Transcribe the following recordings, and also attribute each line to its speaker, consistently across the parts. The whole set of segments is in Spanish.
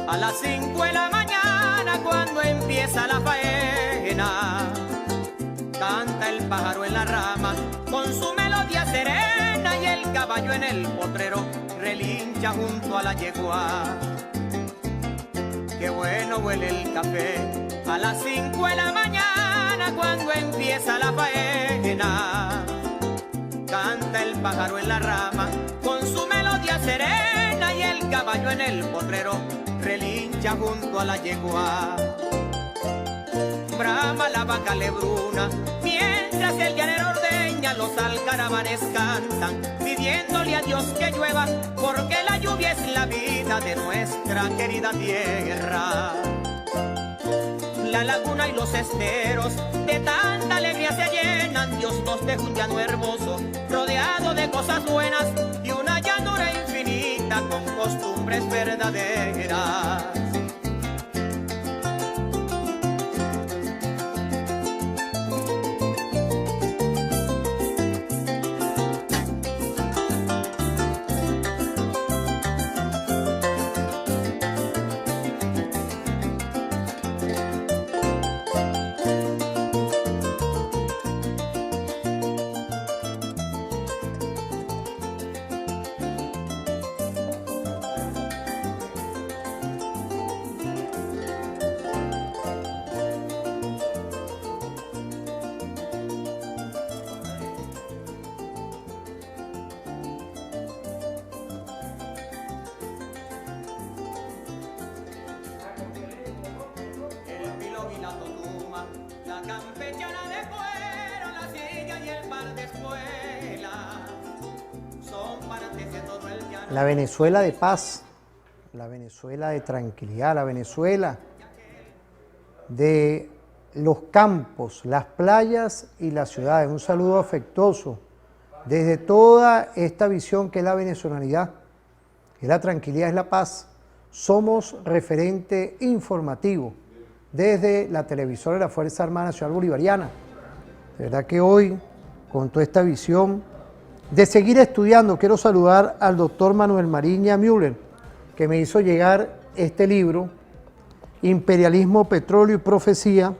Speaker 1: a las 5 de la mañana cuando empieza la faena. Canta el pájaro en la rama con su melodía serena y el caballo en el potrero relincha junto a la yegua. Qué bueno huele el café a las 5 de la mañana cuando empieza la faena. Canta el pájaro en la rama con su melodía serena y el caballo en el potrero relincha junto a la yegua. Brama la vaca lebruna mientras el llanero ordeña, los alcaravanes cantan pidiéndole a Dios que llueva, porque la lluvia es la vida de nuestra querida tierra. La laguna y los esteros de tanta alegría se llenan, Dios nos deja un llano hermoso rodeado de cosas buenas y una llanura infinita con costumbres verdaderas.
Speaker 2: La Venezuela de paz, la Venezuela de tranquilidad, la Venezuela de los campos, las playas y las ciudades. Un saludo afectuoso desde toda esta visión que es la venezolanidad, que es la tranquilidad, es la paz. Somos referente informativo desde la televisora de la Fuerza Armada Nacional Bolivariana. De verdad que hoy, con toda esta visión de seguir estudiando, quiero saludar al doctor Manuel Mariña Müller, que me hizo llegar este libro, Imperialismo, Petróleo y Profecía.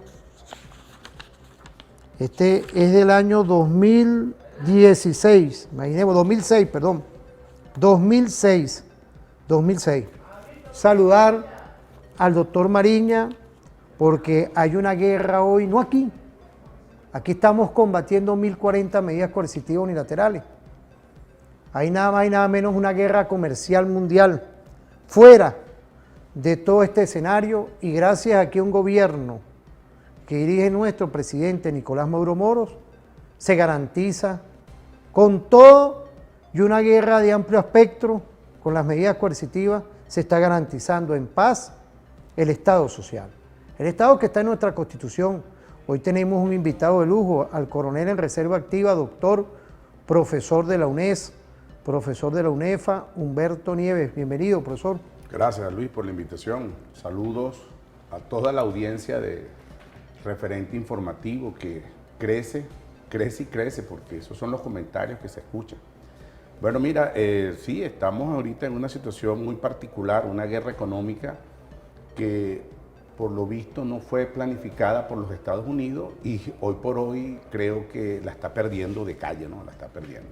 Speaker 2: Este es del año 2016, imaginemos, 2006, perdón, 2006. Saludar al doctor Mariña, porque hay una guerra hoy, no aquí, aquí estamos combatiendo 1040 medidas coercitivas unilaterales. Hay nada más y nada menos una guerra comercial mundial, fuera de todo este escenario, y gracias a que un gobierno que dirige nuestro presidente Nicolás Maduro Moros, se garantiza con todo, y una guerra de amplio espectro, con las medidas coercitivas, se está garantizando en paz el Estado social. El Estado que está en nuestra Constitución. Hoy tenemos un invitado de lujo, al coronel en reserva activa, doctor, profesor de la UNES, profesor de la UNEFA, Humberto Nieves. Bienvenido, profesor.
Speaker 3: Gracias, Luis, por la invitación. Saludos a toda la audiencia de Referente Informativo, que crece y crece, porque esos son los comentarios que se escuchan. Bueno, mira, sí, estamos ahorita en una situación muy particular, una guerra económica que por lo visto no fue planificada por los Estados Unidos y hoy por hoy creo que la está perdiendo de calle, ¿no? La está perdiendo.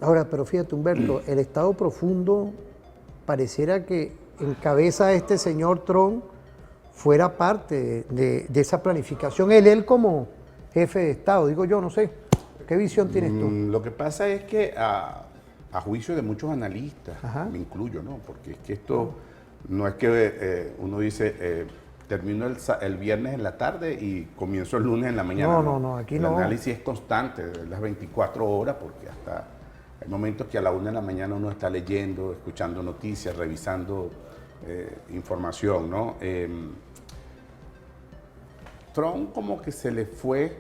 Speaker 2: Ahora, pero fíjate, Humberto, el Estado profundo pareciera que encabeza este señor Trump fuera parte de esa planificación. Él como jefe de Estado, digo yo, no sé. ¿Qué visión tienes tú?
Speaker 3: Lo que pasa es que a juicio de muchos analistas,
Speaker 2: Ajá.
Speaker 3: me incluyo, ¿no? Porque es que esto no es que uno dice, termino el viernes en la tarde y comienzo el lunes en la mañana.
Speaker 2: No, aquí no.
Speaker 3: El análisis es constante, de las 24 horas, porque hasta hay momentos que a la 1 de la mañana uno está leyendo, escuchando noticias, revisando información, ¿no? Trump como que se le fue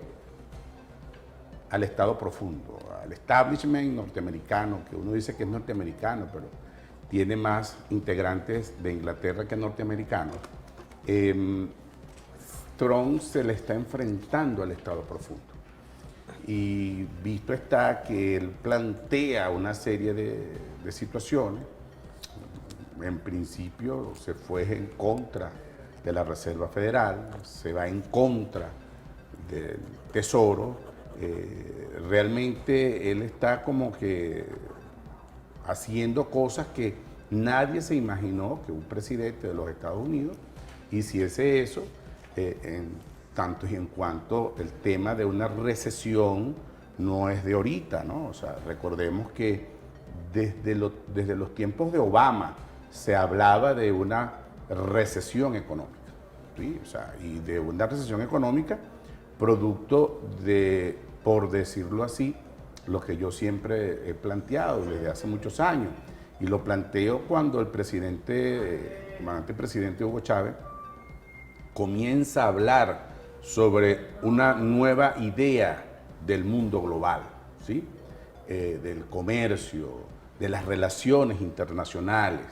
Speaker 3: al Estado profundo, al establishment norteamericano, que uno dice que es norteamericano, pero tiene más integrantes de Inglaterra que norteamericanos. Trump se le está enfrentando al Estado profundo. Y visto está que él plantea una serie de situaciones, en principio se fue en contra de la Reserva Federal, se va en contra del Tesoro. Realmente él está como que haciendo cosas que nadie se imaginó que un presidente de los Estados Unidos hiciese eso, tanto y en cuanto el tema de una recesión no es de ahorita, ¿no? O sea, recordemos que desde los tiempos de Obama se hablaba de una recesión económica, ¿sí? O sea, y de una recesión económica producto de, por decirlo así, lo que yo siempre he planteado desde hace muchos años, y lo planteo cuando el comandante presidente Hugo Chávez comienza a hablar sobre una nueva idea del mundo global, ¿sí? Del comercio, de las relaciones internacionales.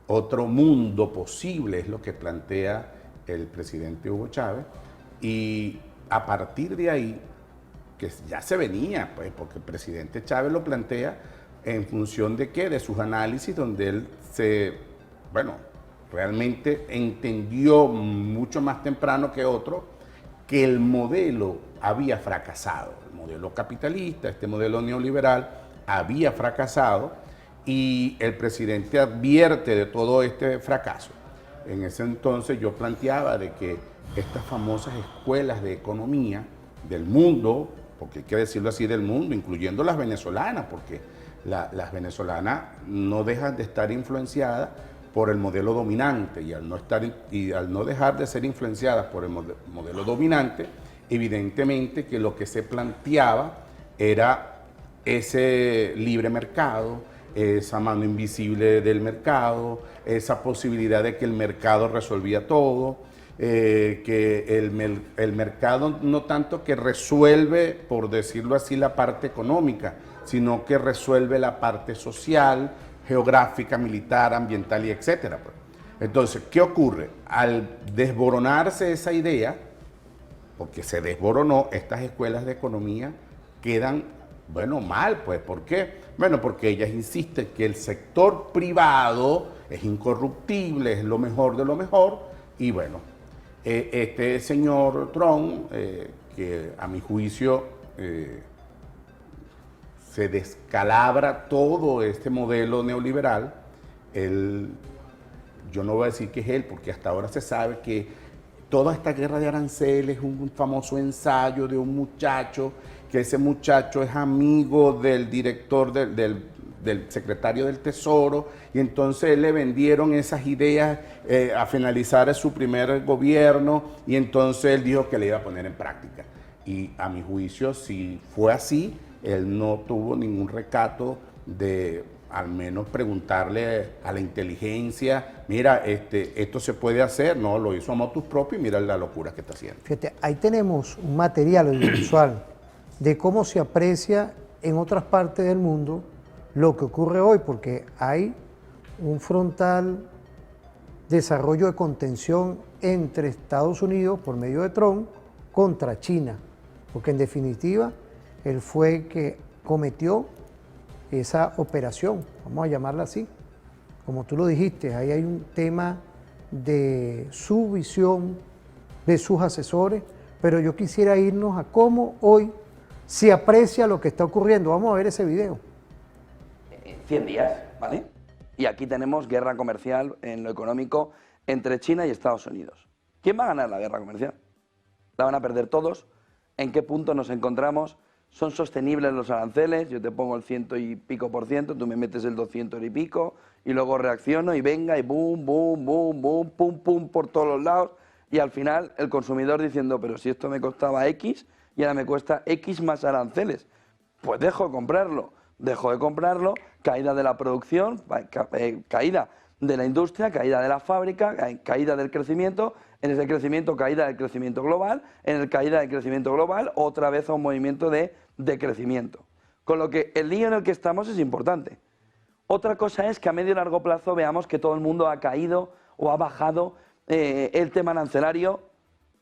Speaker 3: Otro mundo posible es lo que plantea el presidente Hugo Chávez, y a partir de ahí, que ya se venía, pues, porque el presidente Chávez lo plantea en función de qué, de sus análisis, donde él realmente entendió mucho más temprano que otro que el modelo había fracasado, el modelo capitalista, este modelo neoliberal había fracasado, y el presidente advierte de todo este fracaso. En ese entonces yo planteaba de que estas famosas escuelas de economía del mundo, porque hay que decirlo así, del mundo, incluyendo las venezolanas, porque las venezolanas no dejan de estar influenciadas por el modelo dominante, y al no dejar de ser influenciadas por el modelo dominante, evidentemente que lo que se planteaba era ese libre mercado, esa mano invisible del mercado, esa posibilidad de que el mercado resolvía todo, que el mercado no tanto que resuelve, por decirlo así, la parte económica, sino que resuelve la parte social, geográfica, militar, ambiental y etcétera. Entonces, ¿qué ocurre? Al desboronarse esa idea, porque se desboronó, estas escuelas de economía quedan, mal, pues. ¿Por qué? Bueno, porque ellas insisten que el sector privado es incorruptible, es lo mejor de lo mejor, y este señor Trump, que a mi juicio se descalabra todo este modelo neoliberal, yo no voy a decir que es él, porque hasta ahora se sabe que toda esta guerra de aranceles es un famoso ensayo de un muchacho, que ese muchacho es amigo del director del secretario del Tesoro, y entonces le vendieron esas ideas a finalizar su primer gobierno, y entonces él dijo que le iba a poner en práctica. Y a mi juicio, si fue así, él no tuvo ningún recato de al menos preguntarle a la inteligencia, mira, esto se puede hacer, no, lo hizo a motus propio, y mira la locura que está haciendo.
Speaker 2: Fíjate, ahí tenemos un material audiovisual de cómo se aprecia en otras partes del mundo lo que ocurre hoy, porque hay un frontal desarrollo de contención entre Estados Unidos por medio de Trump contra China, porque en definitiva él fue el que cometió esa operación, vamos a llamarla así. Como tú lo dijiste, ahí hay un tema de su visión, de sus asesores, pero yo quisiera irnos a cómo hoy se aprecia lo que está ocurriendo. Vamos a ver ese video.
Speaker 4: 100 días, ¿vale? Y aquí tenemos guerra comercial en lo económico entre China y Estados Unidos. ¿Quién va a ganar la guerra comercial? ¿La van a perder todos? ¿En qué punto nos encontramos? ¿Son sostenibles los aranceles? Yo te pongo el 100 y pico %, tú me metes el 200 y pico, y luego reacciono y venga y boom, boom, boom, boom, pum, pum, por todos los lados, y al final el consumidor diciendo, pero si esto me costaba X y ahora me cuesta X más aranceles, pues dejo de comprarlo, caída de la producción, caída de la industria, caída de la fábrica, caída del crecimiento, en ese crecimiento caída del crecimiento global, en el caída del crecimiento global otra vez a un movimiento de decrecimiento. Con lo que el lío en el que estamos es importante. Otra cosa es que a medio y largo plazo veamos que todo el mundo ha caído o ha bajado el tema arancelario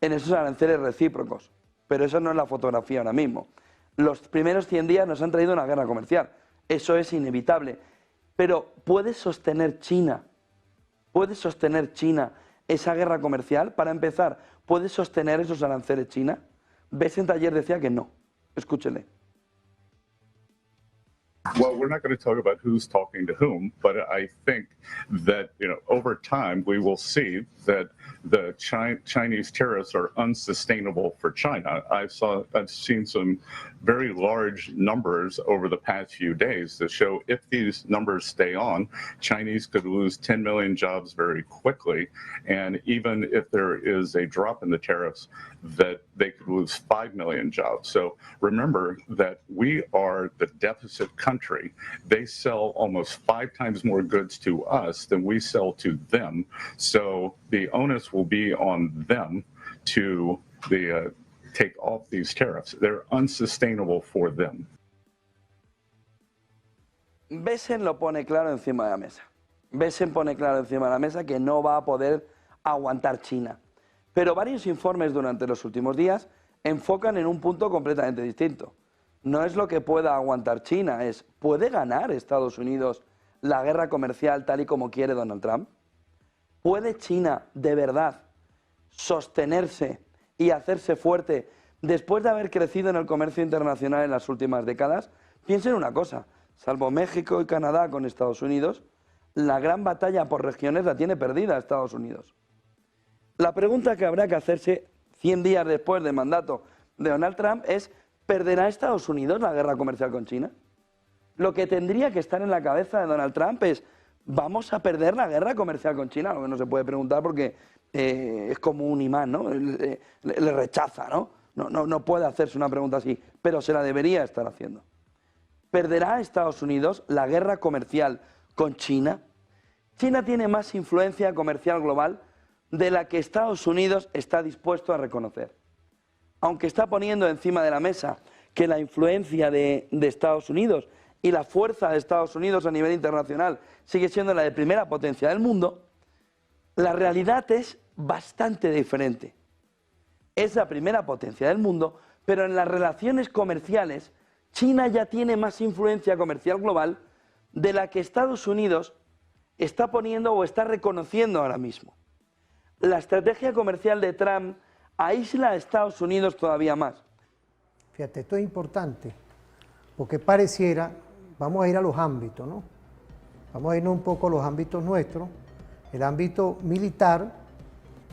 Speaker 4: en esos aranceles recíprocos. Pero eso no es la fotografía ahora mismo. Los primeros 100 días nos han traído una guerra comercial. Eso es inevitable. Pero ¿puede sostener China ¿Puede sostener China esa guerra comercial? Para empezar, ¿puede sostener esos aranceles China? Bessent ayer decía que no. Escúchele.
Speaker 5: Well, we're not going to talk about who's talking to whom, but I think that, over time we will see that the Chinese tariffs are unsustainable for China. I've seen some very large numbers over the past few days that show if these numbers stay on, Chinese could lose 10 million jobs very quickly. And even if there is a drop in the tariffs, that they could lose 5 million jobs. So remember that we are the deficit country. They sell almost 5 times more goods to us than we sell to them. So the onus will be on them to take off these tariffs. They're unsustainable for them.
Speaker 4: Bessent lo pone claro encima de la mesa. Bessent pone claro encima de la mesa que no va a poder aguantar China. Pero varios informes durante los últimos días enfocan en un punto completamente distinto. No es lo que pueda aguantar China, es ¿puede ganar Estados Unidos la guerra comercial tal y como quiere Donald Trump? ¿Puede China de verdad sostenerse y hacerse fuerte después de haber crecido en el comercio internacional en las últimas décadas? Piensen una cosa, salvo México y Canadá con Estados Unidos, la gran batalla por regiones la tiene perdida Estados Unidos. La pregunta que habrá que hacerse 100 días después del mandato de Donald Trump es, ¿perderá Estados Unidos la guerra comercial con China? Lo que tendría que estar en la cabeza de Donald Trump es, ¿vamos a perder la guerra comercial con China? Lo que no se puede preguntar porque es como un imán, ¿no? Le rechaza, ¿no? No puede hacerse una pregunta así, pero se la debería estar haciendo. ¿Perderá Estados Unidos la guerra comercial con China? China tiene más influencia comercial global de la que Estados Unidos está dispuesto a reconocer. Aunque está poniendo encima de la mesa que la influencia de Estados Unidos y la fuerza de Estados Unidos a nivel internacional sigue siendo la de primera potencia del mundo, la realidad es bastante diferente. Es la primera potencia del mundo, pero en las relaciones comerciales, China ya tiene más influencia comercial global de la que Estados Unidos está poniendo o está reconociendo ahora mismo. La estrategia comercial de Trump aísla a Estados Unidos todavía más.
Speaker 2: Fíjate, esto es importante, porque pareciera, vamos a ir a los ámbitos, ¿no? Vamos a irnos un poco a los ámbitos nuestros. El ámbito militar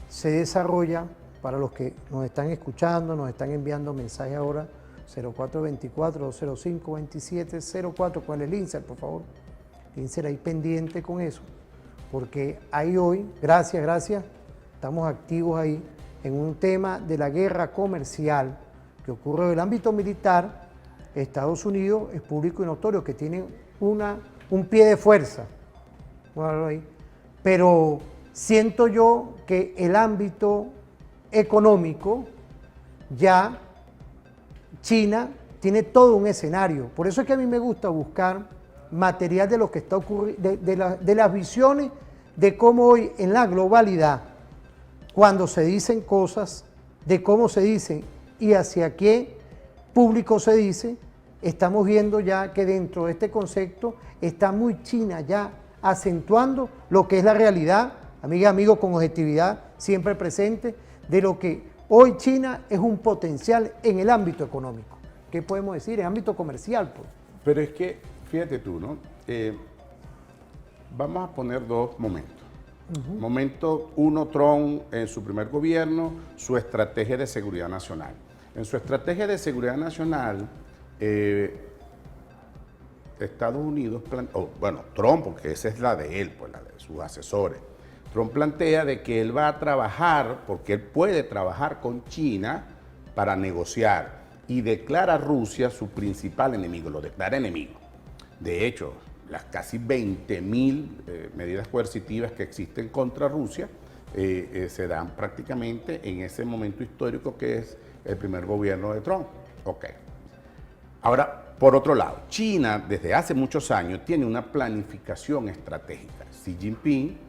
Speaker 2: se desarrolla, para los que nos están escuchando, nos están enviando mensajes ahora, 0424-205-2704, ¿cuál es el INSER, por favor? INSER ahí pendiente con eso, porque ahí hoy, gracias, estamos activos ahí en un tema de la guerra comercial que ocurre en el ámbito militar. Estados Unidos es público y notorio que tiene un pie de fuerza, pero siento yo que el ámbito económico ya China tiene todo un escenario. Por eso es que a mí me gusta buscar material de lo que está ocurriendo, de las visiones de cómo hoy en la globalidad, cuando se dicen cosas, de cómo se dicen y hacia qué público se dice, estamos viendo ya que dentro de este concepto está muy China ya acentuando lo que es la realidad, amigas y amigos, con objetividad siempre presente, de lo que hoy China es un potencial en el ámbito económico. ¿Qué podemos decir? En el ámbito comercial, pues.
Speaker 3: Pero es que, fíjate tú, ¿no? Vamos a poner dos momentos. Momento uno, Trump en su primer gobierno, su estrategia de seguridad nacional. En su estrategia de seguridad nacional, Estados Unidos, Trump, porque esa es la de él, pues la de sus asesores. Trump plantea de que él va a trabajar, porque él puede trabajar con China para negociar, y declara a Rusia su principal enemigo, lo declara enemigo. De hecho, las casi 20.000 medidas coercitivas que existen contra Rusia se dan prácticamente en ese momento histórico que es el primer gobierno de Trump. Ok. Ahora, por otro lado, China desde hace muchos años tiene una planificación estratégica. Xi Jinping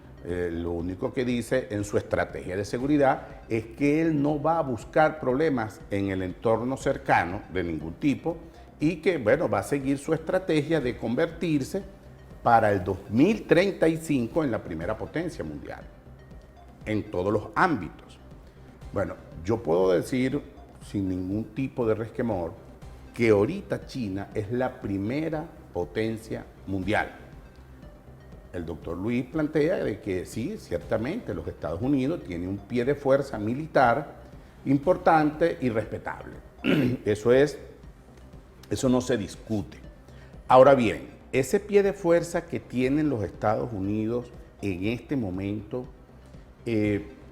Speaker 3: lo único que dice en su estrategia de seguridad es que él no va a buscar problemas en el entorno cercano de ningún tipo, y que, bueno, va a seguir su estrategia de convertirse para el 2035 en la primera potencia mundial, en todos los ámbitos. Bueno, yo puedo decir sin ningún tipo de resquemor que ahorita China es la primera potencia mundial. El doctor Luis plantea de que sí, ciertamente los Estados Unidos tienen un pie de fuerza militar importante y respetable. Eso no se discute. Ahora bien, ese pie de fuerza que tienen los Estados Unidos en este momento,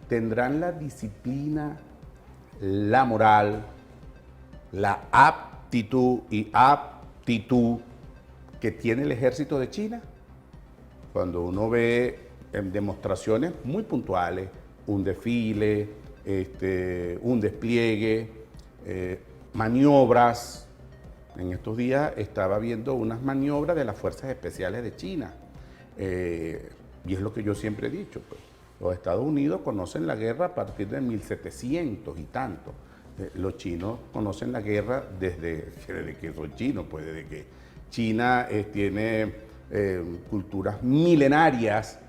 Speaker 3: tendrán la disciplina, la moral, la aptitud y aptitud que tiene el ejército de China. Cuando uno ve demostraciones muy puntuales, un desfile, un despliegue, maniobras. En estos días estaba viendo unas maniobras de las Fuerzas Especiales de China. Y es lo que yo siempre he dicho, pues. Los Estados Unidos conocen la guerra a partir de 1700 y tanto. Los chinos conocen la guerra desde que son chinos, pues desde que China tiene culturas milenarias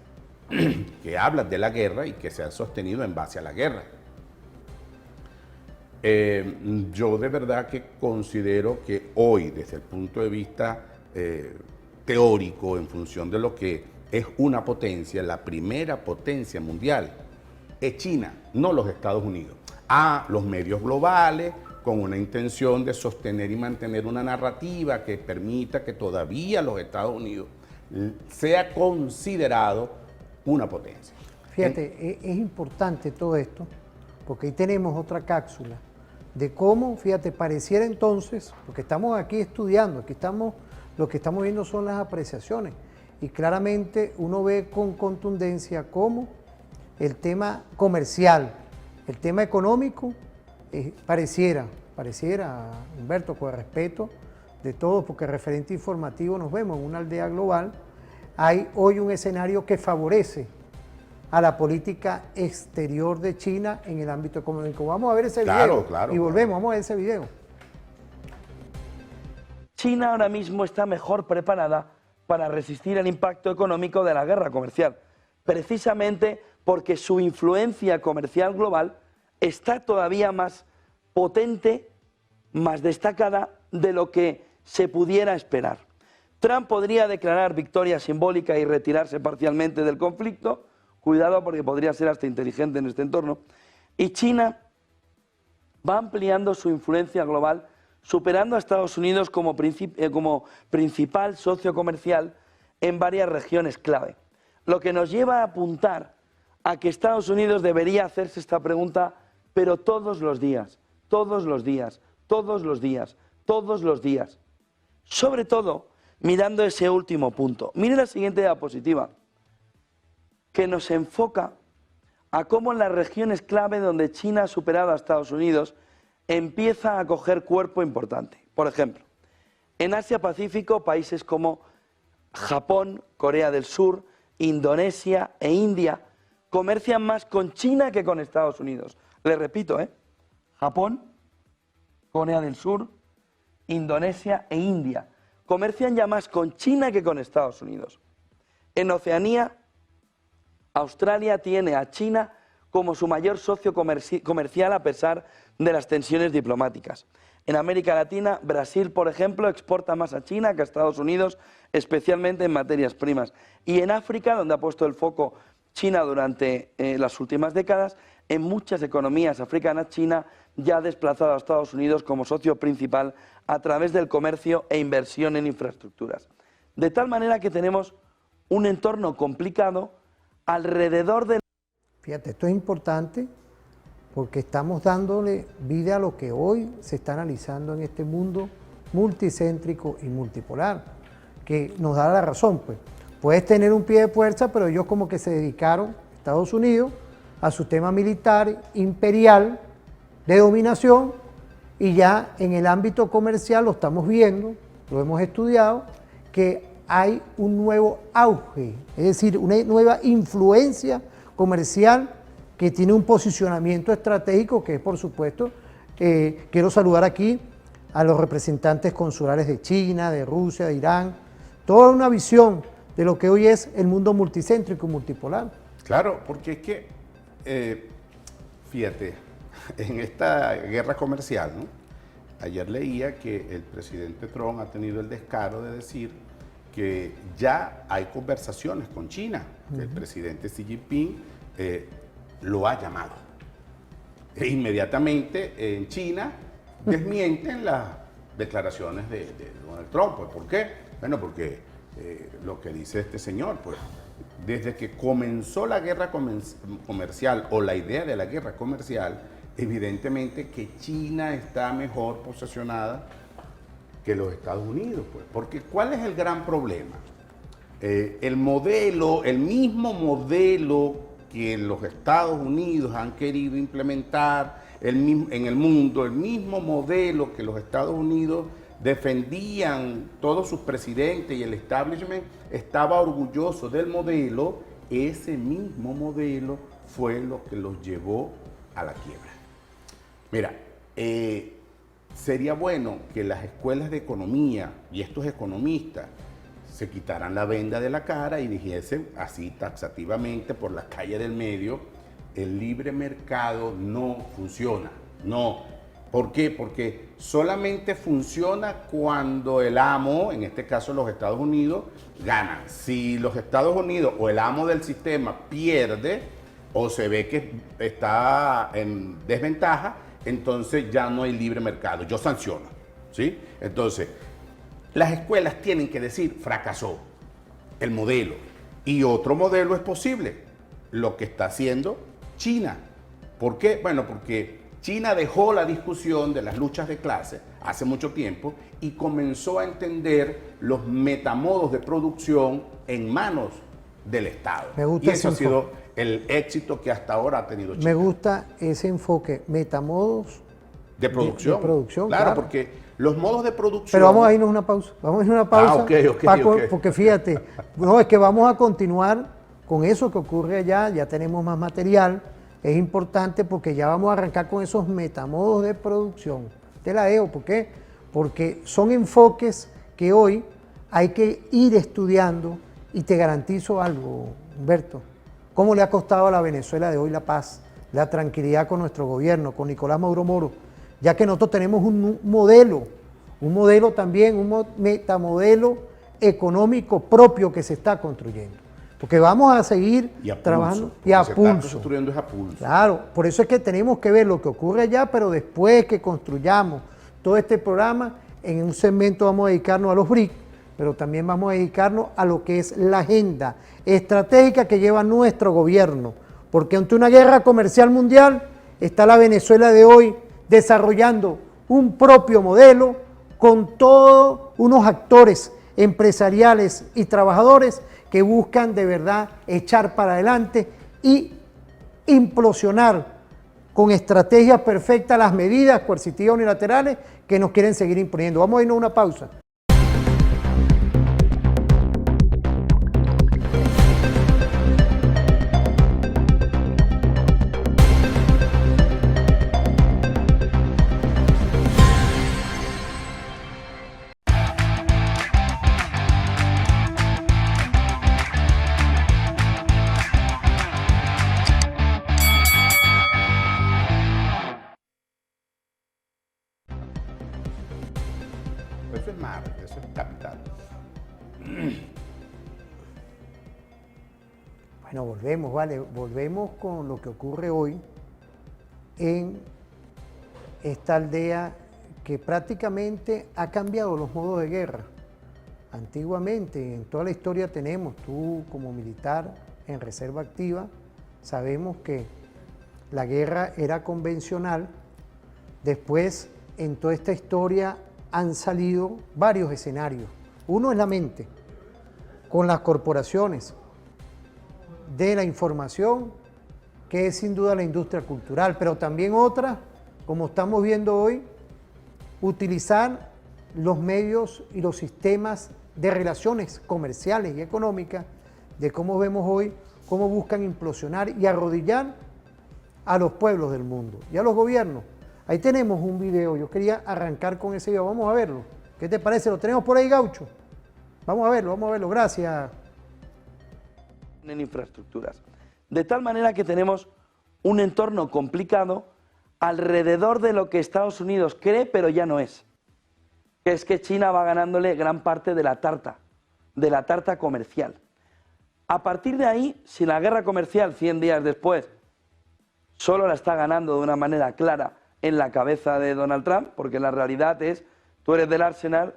Speaker 3: que hablan de la guerra y que se han sostenido en base a la guerra. Yo de verdad que considero que hoy, desde el punto de vista teórico, en función de lo que es una potencia, la primera potencia mundial, es China, no los Estados Unidos. Los medios globales, con una intención de sostener y mantener una narrativa que permita que todavía los Estados Unidos sea considerado una potencia.
Speaker 2: Fíjate, es importante todo esto, porque ahí tenemos otra cápsula de cómo, fíjate, pareciera entonces, porque estamos aquí estudiando, lo que estamos viendo son las apreciaciones, y claramente uno ve con contundencia cómo el tema comercial, el tema económico, pareciera, Humberto, con el respeto de todos, porque referente informativo nos vemos en una aldea global, hay hoy un escenario que favorece a la política exterior de China en el ámbito económico. Vamos a ver ese video y volvemos, vamos a ver ese video.
Speaker 4: China ahora mismo está mejor preparada para resistir el impacto económico de la guerra comercial, precisamente porque su influencia comercial global está todavía más potente, más destacada de lo que se pudiera esperar. Trump podría declarar victoria simbólica y retirarse parcialmente del conflicto, cuidado porque podría ser hasta inteligente en este entorno, y China va ampliando su influencia global, superando a Estados Unidos como principal socio comercial en varias regiones clave. Lo que nos lleva a apuntar a que Estados Unidos debería hacerse esta pregunta, pero todos los días, todos los días, todos los días, todos los días. Sobre todo, mirando ese último punto. Mire la siguiente diapositiva, que nos enfoca a cómo en las regiones clave donde China ha superado a Estados Unidos, empieza a coger cuerpo importante. Por ejemplo, en Asia-Pacífico, países como Japón, Corea del Sur, Indonesia e India comercian más con China que con Estados Unidos. Les repito, Japón, Corea del Sur, Indonesia e India comercian ya más con China que con Estados Unidos. En Oceanía, Australia tiene a China como su mayor socio comercial a pesar de las tensiones diplomáticas. En América Latina, Brasil, por ejemplo, exporta más a China que a Estados Unidos, especialmente en materias primas. Y en África, donde ha puesto el foco China durante las últimas décadas, en muchas economías africanas, China ya ha desplazado a Estados Unidos como socio principal a través del comercio e inversión en infraestructuras. De tal manera que tenemos un entorno complicado alrededor de...
Speaker 2: Fíjate, esto es importante porque estamos dándole vida a lo que hoy se está analizando en este mundo multicéntrico y multipolar, que nos da la razón, pues. Puedes tener un pie de fuerza, pero ellos como que se dedicaron, Estados Unidos, a su tema militar, imperial, de dominación, y ya en el ámbito comercial lo estamos viendo, lo hemos estudiado, que hay un nuevo auge, es decir, una nueva influencia comercial que tiene un posicionamiento estratégico que es, por supuesto, quiero saludar aquí a los representantes consulares de China, de Rusia, de Irán, toda una visión de lo que hoy es el mundo multicéntrico y multipolar.
Speaker 3: Claro, porque es que, fíjate, en esta guerra comercial, ¿no? Ayer leía que el presidente Trump ha tenido el descaro de decir que ya hay conversaciones con China, que el presidente Xi Jinping lo ha llamado. E inmediatamente en China desmienten las declaraciones de Donald Trump. Pues, ¿por qué? Bueno, porque lo que dice este señor, pues desde que comenzó la guerra comercial o la idea de la guerra comercial, evidentemente que China está mejor posicionada que los Estados Unidos, pues. Porque ¿cuál es el gran problema? El mismo modelo que los Estados Unidos han querido implementar en el mundo, el mismo modelo que los Estados Unidos defendían todos sus presidentes y el establishment estaba orgulloso del modelo, ese mismo modelo fue lo que los llevó a la quiebra. Mira, sería bueno que las escuelas de economía y estos economistas se quitaran la venda de la cara y dijesen así taxativamente por la calle del medio, el libre mercado no funciona. No. ¿Por qué? Porque solamente funciona cuando el amo, en este caso los Estados Unidos, gana. Si los Estados Unidos o el amo del sistema pierde o se ve que está en desventaja, entonces ya no hay libre mercado. Yo sanciono, ¿sí? Entonces, las escuelas tienen que decir, fracasó el modelo. Y otro modelo es posible, lo que está haciendo China. ¿Por qué? Bueno, porque China dejó la discusión de las luchas de clase hace mucho tiempo y comenzó a entender los metamodos de producción en manos del Estado.
Speaker 2: Me gusta
Speaker 3: y eso ha
Speaker 2: ese
Speaker 3: sido
Speaker 2: enfoque.
Speaker 3: el éxito que hasta ahora ha tenido China.
Speaker 2: Me gusta ese enfoque, metamodos
Speaker 3: De producción.
Speaker 2: de producción,
Speaker 3: claro,
Speaker 2: claro.
Speaker 3: porque los modos de producción...
Speaker 2: Pero vamos a irnos a una pausa. Vamos a irnos a una pausa.
Speaker 3: Ok.
Speaker 2: Porque fíjate, no, es que vamos a continuar con eso que ocurre allá, ya tenemos más material. Es importante porque ya vamos a arrancar con esos metamodos de producción. Te la dejo, ¿por qué? Porque son enfoques que hoy hay que ir estudiando y te garantizo algo, Humberto. ¿Cómo le ha costado a la Venezuela de hoy la paz, la tranquilidad con nuestro gobierno, con Nicolás Maduro Moro? Ya que nosotros tenemos un modelo también, un metamodelo económico propio que se está construyendo. Porque vamos a seguir trabajando y a
Speaker 3: pulso.
Speaker 2: pulso.
Speaker 3: Se está construyendo es a pulso.
Speaker 2: Claro, por eso es que tenemos que ver lo que ocurre allá, pero después que construyamos todo este programa, en un segmento vamos a dedicarnos a los BRIC, pero también vamos a dedicarnos a lo que es la agenda estratégica que lleva nuestro gobierno. Porque ante una guerra comercial mundial está la Venezuela de hoy desarrollando un propio modelo con todos unos actores empresariales y trabajadores que buscan de verdad echar para adelante y implosionar con estrategias perfectas las medidas coercitivas unilaterales que nos quieren seguir imponiendo. Vamos a irnos a una pausa.
Speaker 3: Eso es mar, eso es capital.
Speaker 2: Bueno, volvemos, ¿vale? Volvemos con lo que ocurre hoy en esta aldea que prácticamente ha cambiado los modos de guerra. Antiguamente, en toda la historia tenemos, tú como militar en reserva activa, sabemos que la guerra era convencional. Después, en toda esta historia han salido varios escenarios. Uno es la mente, con las corporaciones de la información, que es sin duda la industria cultural, pero también otra, como estamos viendo hoy, utilizar los medios y los sistemas de relaciones comerciales y económicas, de cómo vemos hoy, cómo buscan implosionar y arrodillar a los pueblos del mundo y a los gobiernos. Ahí tenemos un video, yo quería arrancar con ese video, vamos a verlo. ¿Qué te parece? ¿Lo tenemos por ahí, Gaucho? Vamos a verlo, gracias,
Speaker 4: en infraestructuras. De tal manera que tenemos un entorno complicado alrededor de lo que Estados Unidos cree, pero ya no es. Que es que China va ganándole gran parte de la tarta comercial. A partir de ahí, si la guerra comercial 100 días después solo la está ganando de una manera clara en la cabeza de Donald Trump, porque la realidad es, tú eres del Arsenal,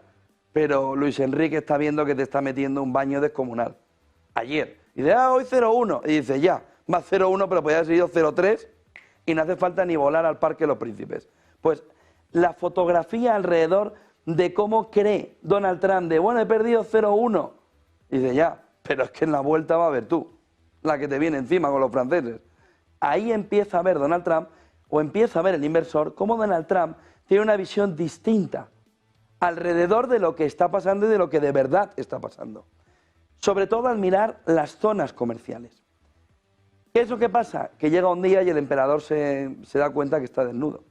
Speaker 4: pero Luis Enrique está viendo que te está metiendo un baño descomunal. Ayer. Y dice, hoy 0-1. Y dice, ya, va 0-1, pero podría haber sido 0-3 y no hace falta ni volar al Parque de los Príncipes. Pues la fotografía alrededor de cómo cree Donald Trump de, bueno, he perdido 0-1. Y dice, ya, pero es que en la vuelta va a ver tú, la que te viene encima con los franceses. Ahí empieza a ver Donald Trump, o empieza a ver el inversor, cómo Donald Trump tiene una visión distinta alrededor de lo que está pasando y de lo que de verdad está pasando. Sobre todo al mirar las zonas comerciales. ¿Qué es lo que pasa? Que llega un día y el emperador se da cuenta que está desnudo.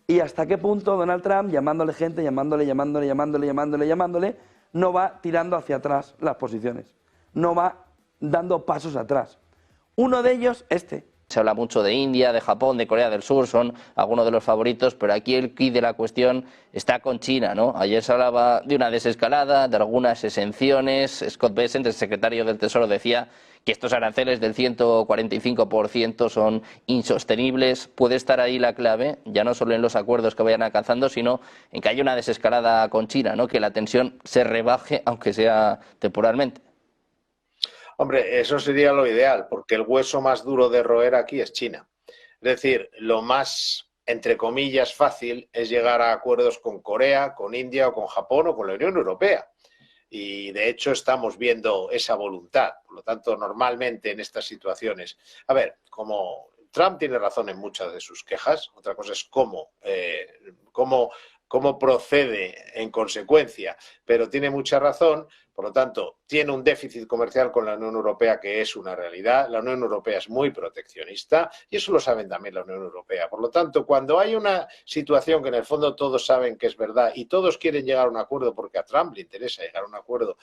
Speaker 4: Y hasta qué punto Donald Trump, llamándole gente, llamándole, no va tirando hacia atrás las posiciones. No va dando pasos atrás. Uno de ellos,
Speaker 6: Se habla mucho de India, de Japón, de Corea del Sur, son algunos de los favoritos, pero aquí el quid de la cuestión está con China, ¿no? Ayer se hablaba de una desescalada, de algunas exenciones. Scott Bessent, el secretario del Tesoro, decía que estos aranceles del 145% son insostenibles. Puede estar ahí la clave, ya no solo en los acuerdos que vayan alcanzando, sino en que haya una desescalada con China, ¿no? Que la tensión se rebaje, aunque sea temporalmente.
Speaker 7: Hombre, eso sería lo ideal, porque el hueso más duro de roer aquí es China. Es decir, lo más, entre comillas, fácil es llegar a acuerdos con Corea, con India o con Japón o con la Unión Europea. Y de hecho estamos viendo esa voluntad. Por lo tanto, normalmente en estas situaciones, a ver, como Trump tiene razón en muchas de sus quejas, otra cosa es cómo procede en consecuencia, pero tiene mucha razón. Por lo tanto, tiene un déficit comercial con la Unión Europea que es una realidad. La Unión Europea es muy proteccionista y eso lo saben también la Unión Europea. Por lo tanto, cuando hay una situación que en el fondo todos saben que es verdad y todos quieren llegar a un acuerdo porque a Trump le interesa llegar a un acuerdo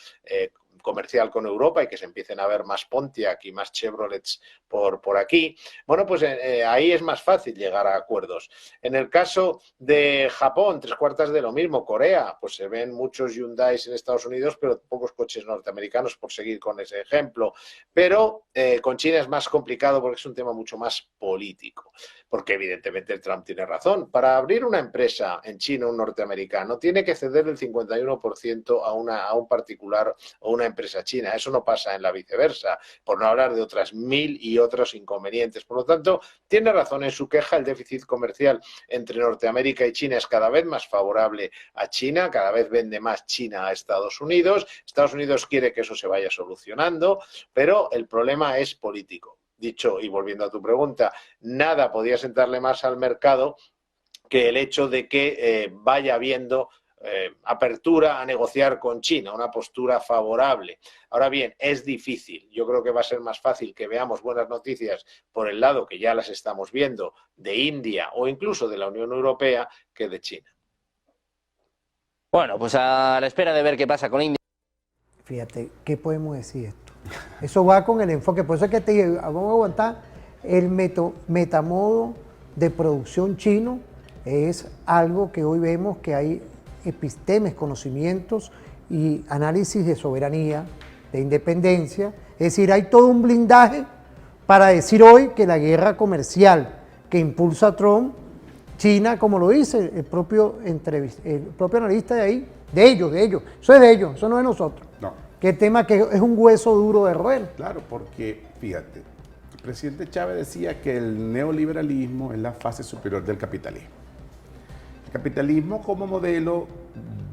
Speaker 7: comercial con Europa y que se empiecen a ver más Pontiac y más Chevrolets por aquí, bueno, pues ahí es más fácil llegar a acuerdos. En el caso de Japón, 3/4 de lo mismo. Corea, pues se ven muchos Hyundais en Estados Unidos, pero pocos coches norteamericanos, por seguir con ese ejemplo. Pero con China es más complicado porque es un tema mucho más político. Porque evidentemente Trump tiene razón. Para abrir una empresa en China, un norteamericano, tiene que ceder el 51% a un particular o una empresa china. Eso no pasa en la viceversa, por no hablar de otras 1000 y otros inconvenientes. Por lo tanto, tiene razón en su queja. El déficit comercial entre Norteamérica y China es cada vez más favorable a China, cada vez vende más China a Estados Unidos. Estados Unidos quiere que eso se vaya solucionando, pero el problema es político. Dicho, y volviendo a tu pregunta, nada podía sentarle más al mercado que el hecho de que vaya habiendo apertura a negociar con China, una postura favorable. Ahora bien, es difícil. Yo creo que va a ser más fácil que veamos buenas noticias por el lado que ya las estamos viendo de India o incluso de la Unión Europea que de China.
Speaker 6: Bueno, pues a la espera de ver qué pasa con India.
Speaker 2: Fíjate, ¿qué podemos decir esto? Eso va con el enfoque, por eso es que te digo, vamos a aguantar el metamodo de producción chino, es algo que hoy vemos que hay epistemes, conocimientos y análisis de soberanía, de independencia, es decir, hay todo un blindaje para decir hoy que la guerra comercial que impulsa Trump, China, como lo dice el propio analista de ahí, de ellos, eso es de ellos, eso no es de nosotros.
Speaker 3: No.
Speaker 2: Que el tema que es un hueso duro de roer.
Speaker 3: Claro, porque, fíjate, el presidente Chávez decía que el neoliberalismo es la fase superior del capitalismo. El capitalismo como modelo,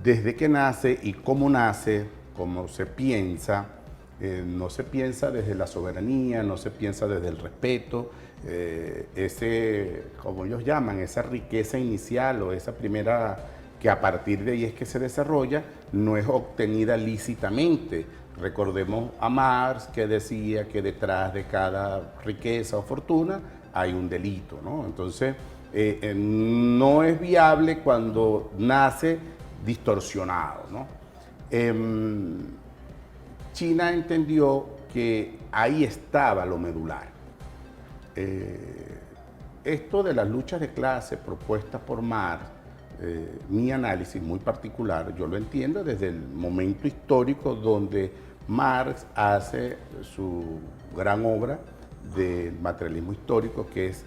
Speaker 3: desde que nace y cómo nace, cómo se piensa, no se piensa desde la soberanía, no se piensa desde el respeto, como ellos llaman, esa riqueza inicial o esa primera, que a partir de ahí es que se desarrolla, no es obtenida lícitamente. Recordemos a Marx, que decía que detrás de cada riqueza o fortuna hay un delito, ¿no? Entonces, no es viable cuando nace distorsionado, ¿no? China entendió porque ahí estaba lo medular. Esto de las luchas de clase propuestas por Marx, mi análisis muy particular, yo lo entiendo desde el momento histórico donde Marx hace su gran obra del materialismo histórico, que es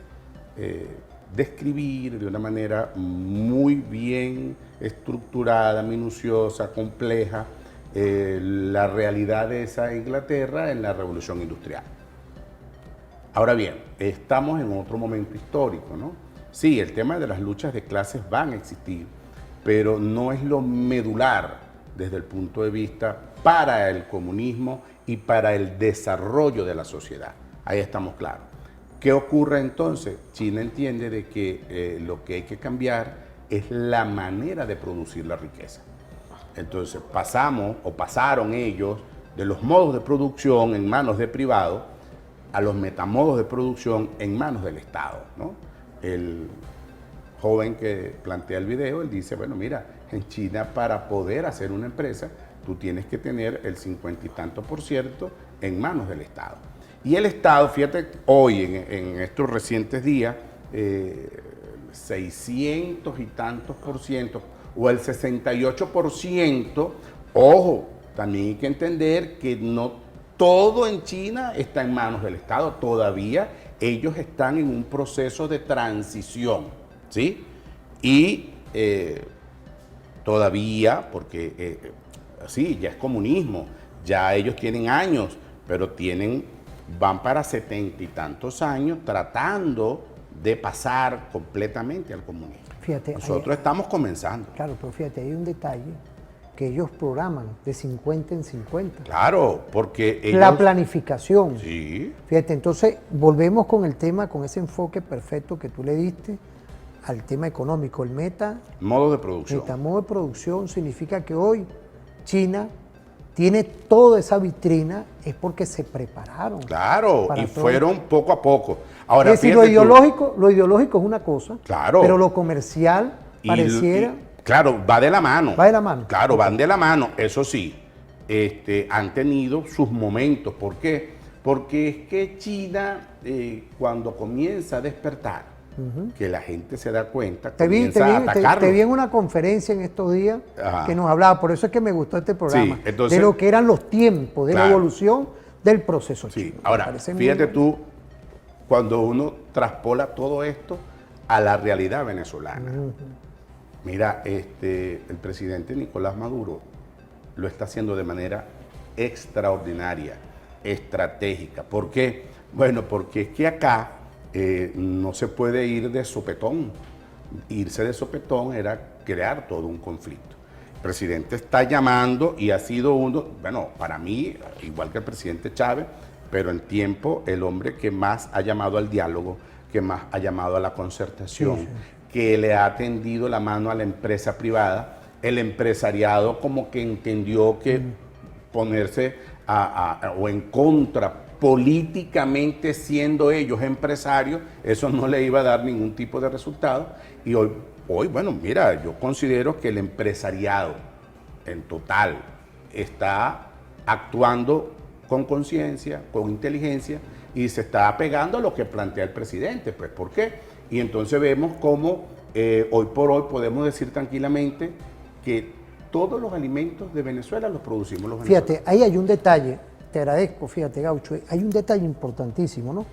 Speaker 3: describir de una manera muy bien estructurada, minuciosa, compleja, la realidad de esa Inglaterra en la Revolución Industrial. Ahora bien, estamos en otro momento histórico, ¿no? Sí, el tema de las luchas de clases van a existir, pero no es lo medular desde el punto de vista para el comunismo y para el desarrollo de la sociedad. Ahí estamos claros. ¿Qué ocurre entonces? China entiende de que lo que hay que cambiar es la manera de producir la riqueza. Entonces pasaron ellos de los modos de producción en manos de privados a los metamodos de producción en manos del Estado, ¿no? El joven que plantea el video, él dice, bueno, mira, en China para poder hacer una empresa, tú tienes que tener el 50 y tanto % en manos del Estado. Y el Estado, fíjate, hoy en estos recientes días, 600 y tantos % o el 68%, ojo, también hay que entender que no todo en China está en manos del Estado, todavía ellos están en un proceso de transición, ¿sí? Y todavía, porque sí, ya es comunismo, ya ellos tienen años, pero van para 70 y tantos años tratando de pasar completamente al comunismo.
Speaker 2: Fíjate,
Speaker 3: nosotros estamos comenzando.
Speaker 2: Claro, pero fíjate, hay un detalle que ellos programan de 50 en 50.
Speaker 3: Claro, porque ellos...
Speaker 2: La planificación.
Speaker 3: Sí.
Speaker 2: Fíjate, entonces volvemos con el tema, con ese enfoque perfecto que tú le diste al tema económico. El
Speaker 3: modo de producción.
Speaker 2: metamodo de producción significa que hoy China tiene toda esa vitrina, es porque se prepararon.
Speaker 3: Claro, y fueron poco a poco. Ahora,
Speaker 2: es decir, lo ideológico es una cosa,
Speaker 3: claro,
Speaker 2: pero lo comercial pareciera...
Speaker 3: Claro, va de la mano.
Speaker 2: Va de la mano.
Speaker 3: Claro, van de la mano. Eso sí, han tenido sus momentos. ¿Por qué? Porque es que China, cuando comienza a despertar, que la gente se da cuenta, comienza a atacarlo.
Speaker 2: Te vi en una conferencia en estos días que nos hablaba, por eso es que me gustó este programa, sí, entonces, de lo que eran los tiempos, de la evolución del proceso chino.
Speaker 3: Ahora, fíjate tú, cuando uno traspola todo esto a la realidad venezolana. Mira, el presidente Nicolás Maduro lo está haciendo de manera extraordinaria, estratégica. ¿Por qué? Bueno, porque es que acá no se puede ir de sopetón. Irse de sopetón era crear todo un conflicto. El presidente está llamando y ha sido uno, bueno, para mí, igual que el presidente Chávez, pero en tiempo el hombre que más ha llamado al diálogo, que más ha llamado a la concertación, sí, que le ha tendido la mano a la empresa privada. El empresariado como que entendió que ponerse o en contra políticamente, siendo ellos empresarios, eso no le iba a dar ningún tipo de resultado. Y hoy, bueno, mira, yo considero que el empresariado en total está actuando con conciencia, con inteligencia, y se está apegando a lo que plantea el presidente. Pues, ¿por qué? Y entonces vemos cómo hoy por hoy podemos decir tranquilamente que todos los alimentos de Venezuela los producimos los venezolanos.
Speaker 2: Fíjate, ahí hay un detalle, te agradezco, fíjate, Gaucho, hay un detalle importantísimo, ¿no?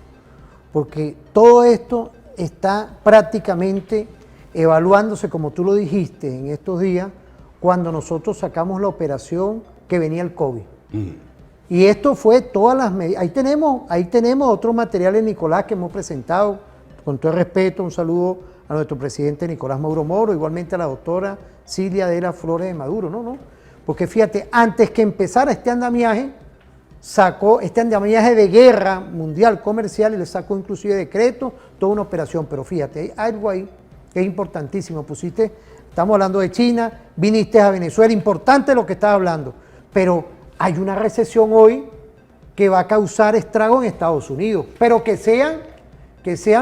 Speaker 2: Porque todo esto está prácticamente evaluándose, como tú lo dijiste en estos días, cuando nosotros sacamos la operación que venía el COVID. Y esto fue todas las medidas. Ahí tenemos otros materiales, Nicolás, que hemos presentado. Con todo el respeto, un saludo a nuestro presidente Nicolás Maduro Moro, igualmente a la doctora Cilia Adela Flores de Maduro, ¿no? Porque fíjate, antes que empezara este andamiaje, sacó este andamiaje de guerra mundial comercial y le sacó inclusive decreto, toda una operación. Pero fíjate, hay algo ahí que es importantísimo. Estamos hablando de China, viniste a Venezuela, importante lo que estás hablando, pero hay una recesión hoy que va a causar estrago en Estados Unidos, pero que sean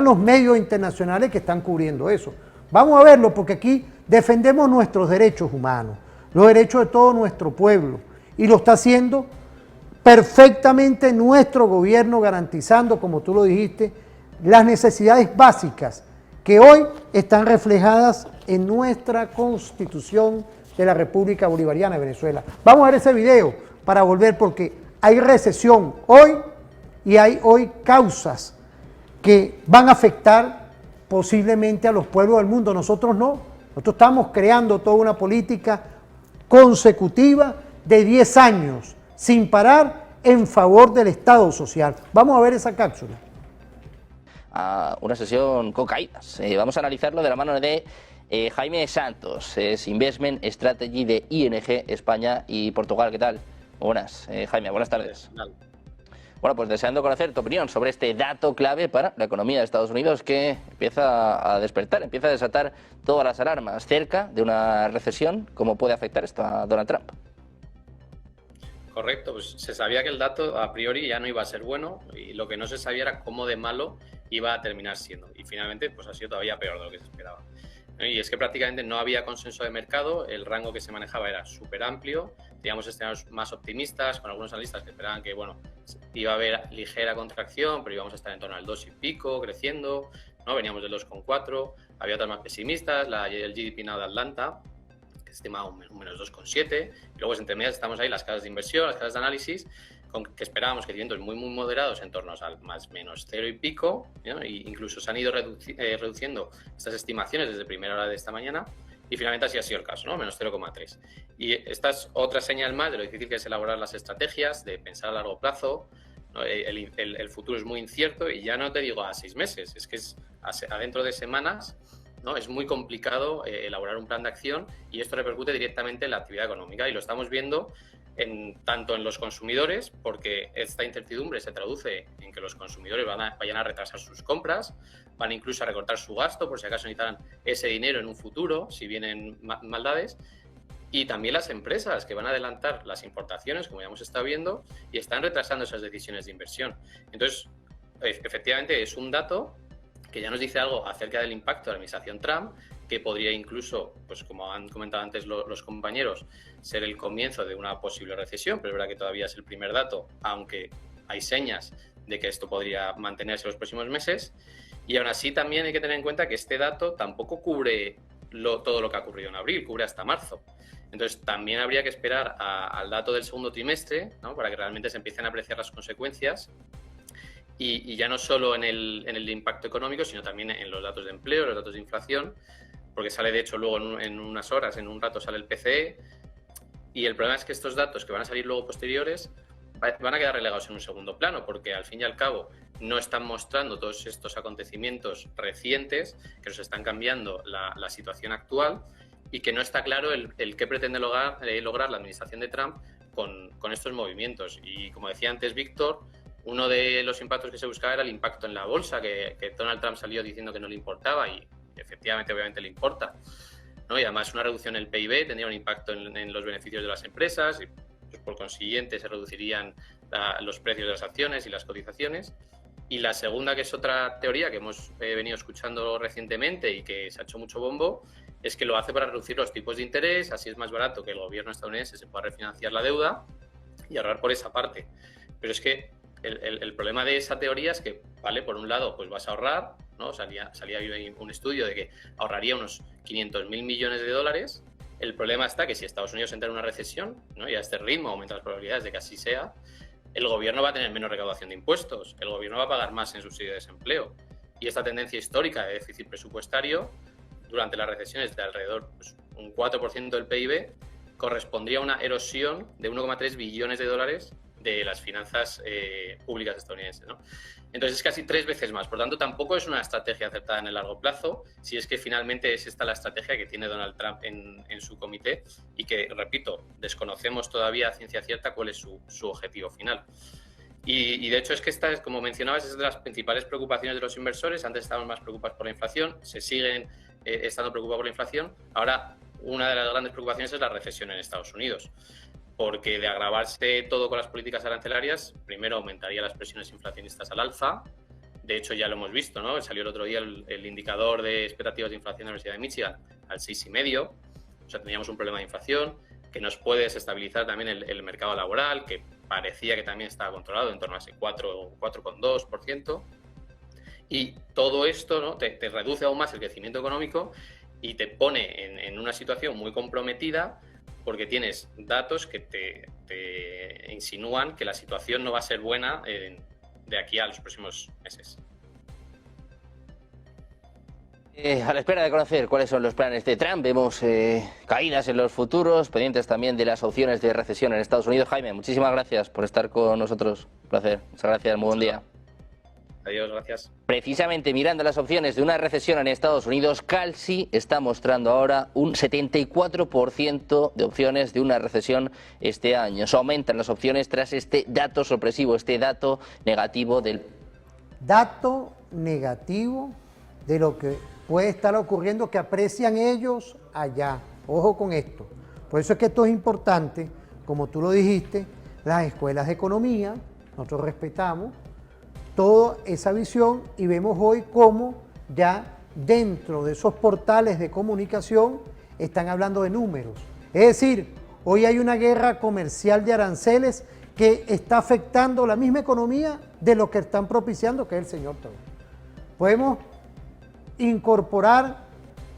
Speaker 2: los medios internacionales que están cubriendo eso. Vamos a verlo, porque aquí defendemos nuestros derechos humanos, los derechos de todo nuestro pueblo, y lo está haciendo perfectamente nuestro gobierno garantizando, como tú lo dijiste, las necesidades básicas que hoy están reflejadas en nuestra Constitución de la República Bolivariana de Venezuela. Vamos a ver ese video para volver, porque hay recesión hoy y hay hoy causas que van a afectar posiblemente a los pueblos del mundo. Nosotros no. Nosotros estamos creando toda una política consecutiva de 10 años sin parar en favor del Estado social. Vamos a ver esa cápsula.
Speaker 6: Una sesión con caídas. Vamos a analizarlo de la mano de Jaime Santos, es Investment Strategy de ING España y Portugal. ¿Qué tal? Buenas, Jaime, buenas tardes. Bueno, pues deseando conocer tu opinión sobre este dato clave para la economía de Estados Unidos que empieza a despertar, empieza a desatar todas las alarmas cerca de una recesión. ¿Cómo puede afectar esto a Donald Trump?
Speaker 8: Correcto, pues se sabía que el dato a priori ya no iba a ser bueno y lo que no se sabía era cómo de malo iba a terminar siendo. Y finalmente pues ha sido todavía peor de lo que se esperaba. Y es que prácticamente no había consenso de mercado, el rango que se manejaba era súper amplio, teníamos escenarios más optimistas, con algunos analistas que esperaban que bueno, iba a haber ligera contracción, pero íbamos a estar en torno al 2 y pico, creciendo, ¿no? Veníamos del 2,4, había otras más pesimistas, el GDP Now de Atlanta, que estimaba un menos 2,7, y luego entre medias estamos ahí las casas de inversión, las casas de análisis, que esperábamos crecimientos muy moderados en torno al más menos 0 y pico, ¿no? E incluso se han ido reduciendo estas estimaciones desde primera hora de esta mañana y finalmente así ha sido el caso, ¿no? Menos 0,3. Y esta es otra señal más de lo difícil que es elaborar las estrategias, de pensar a largo plazo, ¿no? El futuro es muy incierto y ya no te digo a 6 meses, es que es adentro de semanas, ¿no? Es muy complicado elaborar un plan de acción y esto repercute directamente en la actividad económica y lo estamos viendo tanto en los consumidores, porque esta incertidumbre se traduce en que los consumidores vayan a retrasar sus compras, van incluso a recortar su gasto por si acaso necesitan ese dinero en un futuro, si vienen maldades, y también las empresas que van a adelantar las importaciones, como ya hemos estado viendo, y están retrasando esas decisiones de inversión. Entonces, efectivamente es un dato que ya nos dice algo acerca del impacto de la administración Trump, que podría incluso, pues como han comentado antes los compañeros, ser el comienzo de una posible recesión, pero es verdad que todavía es el primer dato, aunque hay señas de que esto podría mantenerse los próximos meses. Y aún así también hay que tener en cuenta que este dato tampoco cubre todo lo que ha ocurrido en abril, cubre hasta marzo. Entonces también habría que esperar al dato del segundo trimestre, ¿no? Para que realmente se empiecen a apreciar las consecuencias. Y ya no solo en el impacto económico, sino también en los datos de empleo, los datos de inflación, porque sale de hecho luego en unas horas, en un rato sale el PCE, y el problema es que estos datos que van a salir luego posteriores van a quedar relegados en un segundo plano, porque al fin y al cabo no están mostrando todos estos acontecimientos recientes que nos están cambiando la situación actual y que no está claro el qué pretende lograr la administración de Trump con estos movimientos. Y como decía antes Víctor, uno de los impactos que se buscaba era el impacto en la bolsa, que Donald Trump salió diciendo que no le importaba y efectivamente obviamente le importa, ¿no? Y además una reducción en el PIB tendría un impacto en los beneficios de las empresas y pues, por consiguiente se reducirían los precios de las acciones y las cotizaciones. Y la segunda, que es otra teoría que hemos venido escuchando recientemente y que se ha hecho mucho bombo, es que lo hace para reducir los tipos de interés, así es más barato que el gobierno estadounidense se pueda refinanciar la deuda y ahorrar por esa parte. Pero es que el problema de esa teoría es que, vale, por un lado, pues vas a ahorrar, ¿no? Salía un estudio de que ahorraría unos 500.000 millones de dólares. El problema está que si Estados Unidos entra en una recesión, ¿no? Y a este ritmo aumentan las probabilidades de que así sea, el gobierno va a tener menos recaudación de impuestos, el gobierno va a pagar más en subsidio de desempleo. Y esta tendencia histórica de déficit presupuestario durante las recesiones de alrededor pues, un 4% del PIB correspondría a una erosión de 1,3 billones de dólares de las finanzas públicas estadounidenses, ¿no? Entonces es casi 3 veces más. Por tanto, tampoco es una estrategia acertada en el largo plazo, si es que finalmente es esta la estrategia que tiene Donald Trump en su comité y que, repito, desconocemos todavía a ciencia cierta cuál es su objetivo final. Y de hecho es que esta, como mencionabas, es de las principales preocupaciones de los inversores. Antes estábamos más preocupados por la inflación, se siguen estando preocupados por la inflación. Ahora, una de las grandes preocupaciones es la recesión en Estados Unidos. Porque de agravarse todo con las políticas arancelarias, primero aumentaría las presiones inflacionistas al alza. De hecho, ya lo hemos visto, ¿no? Salió el otro día el indicador de expectativas de inflación de la Universidad de Michigan al 6,5. O sea, tendríamos un problema de inflación que nos puede desestabilizar también el mercado laboral, que parecía que también estaba controlado en torno a ese 4,2%. Y todo esto, ¿no?, te reduce aún más el crecimiento económico y te pone en una situación muy comprometida, porque tienes datos que te insinúan que la situación no va a ser buena de aquí a los próximos meses.
Speaker 6: A la espera de conocer cuáles son los planes de Trump, vemos caídas en los futuros, pendientes también de las opciones de recesión en Estados Unidos. Jaime, muchísimas gracias por estar con nosotros. Un placer. Muchas gracias, muy buen día.
Speaker 8: Adiós, gracias.
Speaker 6: Precisamente mirando las opciones de una recesión en Estados Unidos, Calci está mostrando ahora un 74% de opciones de una recesión este año. Se aumentan las opciones tras este dato sorpresivo, este dato negativo del...
Speaker 2: Dato negativo de lo que puede estar ocurriendo, que aprecian ellos allá. Ojo con esto. Por eso es que esto es importante, como tú lo dijiste, las escuelas de economía, nosotros respetamos toda esa visión y vemos hoy cómo ya dentro de esos portales de comunicación están hablando de números. Es decir, hoy hay una guerra comercial de aranceles que está afectando la misma economía de lo que están propiciando, que es el señor Trump. Podemos incorporar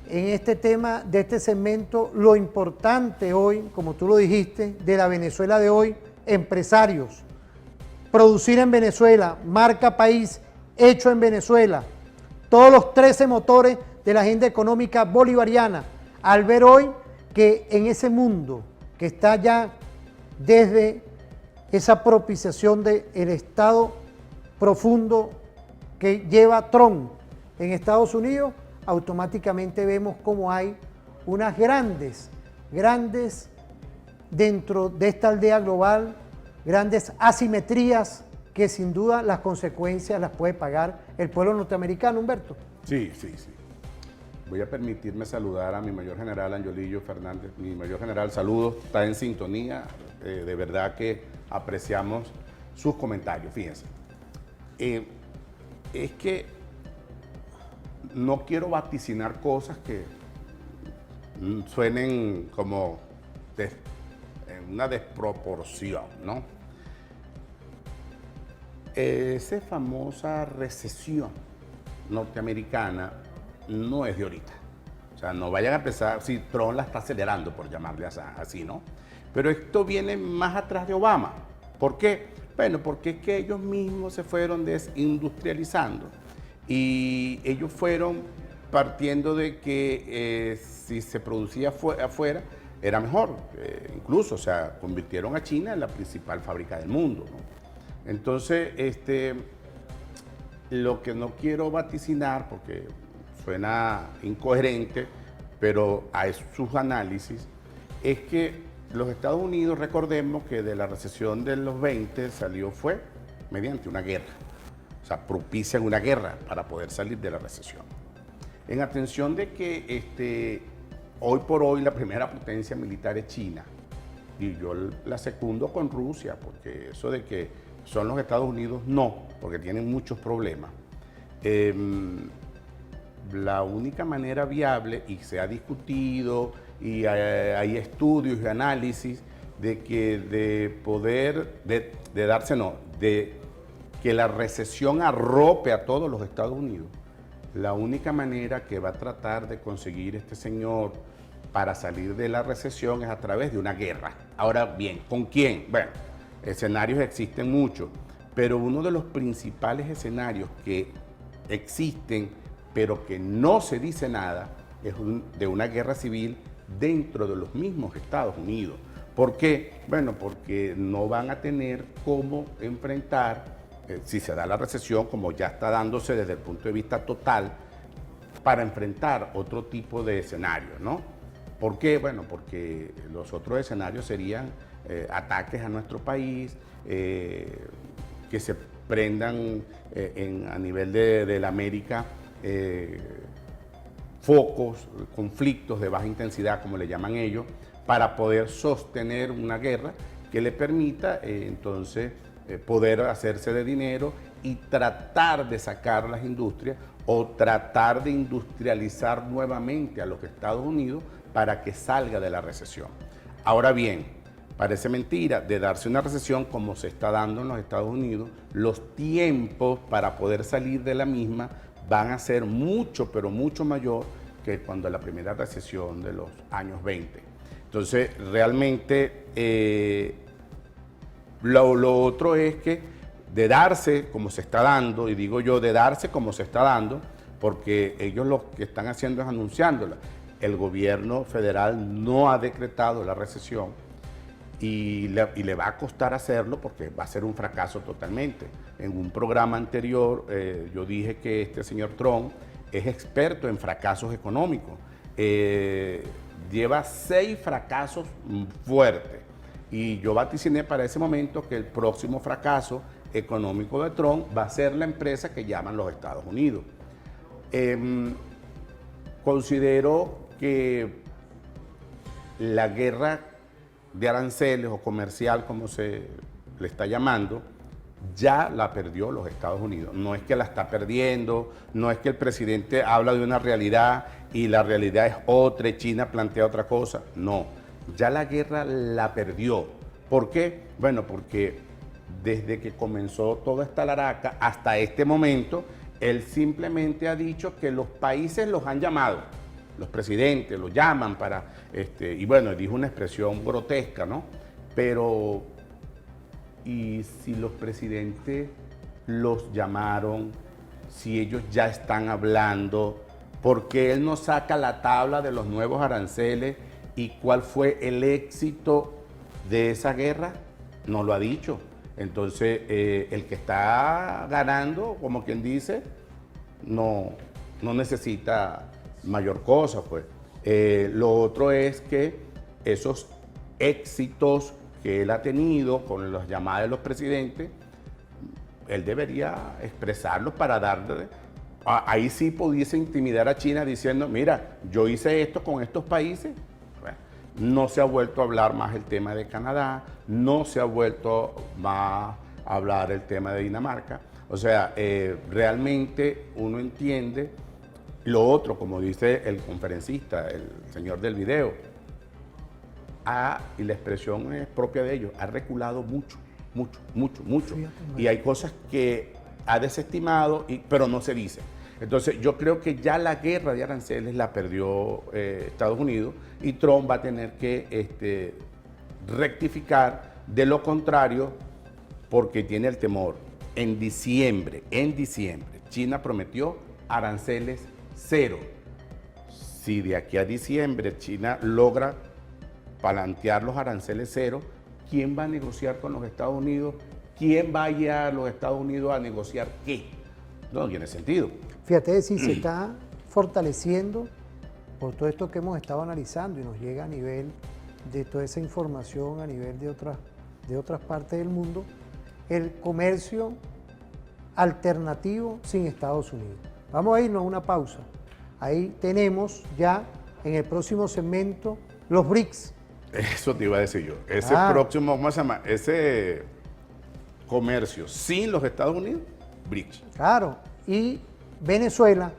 Speaker 2: en este tema de este segmento lo importante hoy, como tú lo dijiste, de la Venezuela de hoy, empresarios. Producir en Venezuela, marca país, hecho en Venezuela. Todos los 13 motores de la agenda económica bolivariana, al ver hoy que en ese mundo que está ya desde esa propiciación del Estado profundo que lleva Trump en Estados Unidos, automáticamente vemos cómo hay unas grandes dentro de esta aldea global, grandes asimetrías que sin duda las consecuencias las puede pagar el pueblo norteamericano, Humberto.
Speaker 3: Sí. Voy a permitirme saludar a mi mayor general, Angiolillo Fernández. Mi mayor general, saludos, está en sintonía. De verdad que apreciamos sus comentarios. Fíjense, es que no quiero vaticinar cosas que suenen como una desproporción, ¿no? Esa famosa recesión norteamericana no es de ahorita. O sea, no vayan a empezar, si Trump la está acelerando, por llamarle así, ¿no? Pero esto viene más atrás de Obama. ¿Por qué? Bueno, porque es que ellos mismos se fueron desindustrializando y ellos fueron partiendo de que si se producía afuera era mejor. Incluso, o sea, convirtieron a China en la principal fábrica del mundo, ¿no? Entonces, lo que no quiero vaticinar, porque suena incoherente, pero a sus análisis, es que los Estados Unidos, recordemos que de la recesión de los 20 fue mediante una guerra. O sea, propician una guerra para poder salir de la recesión. En atención de que hoy por hoy la primera potencia militar es China, y yo la secundo con Rusia, porque eso de que son los Estados Unidos, no, porque tienen muchos problemas. La única manera viable, y se ha discutido, y hay estudios y análisis de que de que la recesión arrope a todos los Estados Unidos, la única manera que va a tratar de conseguir este señor para salir de la recesión es a través de una guerra. Ahora bien, ¿con quién? Bueno, escenarios existen muchos, pero uno de los principales escenarios que existen, pero que no se dice nada, es de una guerra civil dentro de los mismos Estados Unidos. ¿Por qué? Bueno, porque no van a tener cómo enfrentar, si se da la recesión, como ya está dándose desde el punto de vista total, para enfrentar otro tipo de escenarios, ¿no? ¿Por qué? Bueno, porque los otros escenarios serían ataques a nuestro país, que se prendan a nivel de la América focos, conflictos de baja intensidad, como le llaman ellos, para poder sostener una guerra que le permita entonces poder hacerse de dinero y tratar de sacar las industrias o tratar de industrializar nuevamente a los Estados Unidos para que salga de la recesión. Ahora bien, parece mentira, de darse una recesión como se está dando en los Estados Unidos, los tiempos para poder salir de la misma van a ser mucho, pero mucho mayor que cuando la primera recesión de los años 20. Entonces, realmente, lo otro es que de darse como se está dando, y digo yo de darse como se está dando, porque ellos lo que están haciendo es anunciándola. El gobierno federal no ha decretado la recesión y le va a costar hacerlo porque va a ser un fracaso totalmente. En un programa anterior yo dije que este señor Trump es experto en fracasos económicos. Lleva 6 fracasos fuertes y yo vaticiné para ese momento que el próximo fracaso económico de Trump va a ser la empresa que llaman los Estados Unidos. Considero que la guerra de aranceles o comercial, como se le está llamando, ya la perdió los Estados Unidos. No es que la está perdiendo, no es que el presidente habla de una realidad y la realidad es otra y China plantea otra cosa. No, ya la guerra la perdió. ¿Por qué? Bueno, porque desde que comenzó toda esta laraca hasta este momento, él simplemente ha dicho que los países los han llamado, los presidentes los llaman para, y bueno, dijo una expresión grotesca, ¿no? Pero, ¿y si los presidentes los llamaron, si ellos ya están hablando, por qué él no saca la tabla de los nuevos aranceles y cuál fue el éxito de esa guerra? No lo ha dicho. Entonces, el que está ganando, como quien dice, no necesita mayor cosa, pues. Lo otro es que esos éxitos que él ha tenido con las llamadas de los presidentes, él debería expresarlos para darle... Ahí sí pudiese intimidar a China diciendo, mira, yo hice esto con estos países. Bueno, no se ha vuelto a hablar más el tema de Canadá, no se ha vuelto más a hablar el tema de Dinamarca. O sea, realmente uno entiende. Lo otro, como dice el conferencista, el señor del video, y la expresión es propia de ellos, ha reculado mucho. Y hay cosas que ha desestimado, pero no se dice. Entonces, yo creo que ya la guerra de aranceles la perdió Estados Unidos y Trump va a tener que rectificar. De lo contrario, porque tiene el temor. En diciembre, China prometió aranceles 0. Si de aquí a diciembre China logra plantear los aranceles 0, ¿quién va a negociar con los Estados Unidos? ¿Quién va a ir a los Estados Unidos a negociar qué? No tiene sentido.
Speaker 2: Fíjate, si se está fortaleciendo por todo esto que hemos estado analizando y nos llega a nivel de toda esa información, a nivel de otras partes del mundo, el comercio alternativo sin Estados Unidos. Vamos a irnos a una pausa. Ahí tenemos ya en el próximo segmento los BRICS.
Speaker 3: Eso te iba a decir yo. Ese próximo, ¿cómo se llama? Ese comercio sin los Estados Unidos, BRICS.
Speaker 2: Claro, y Venezuela,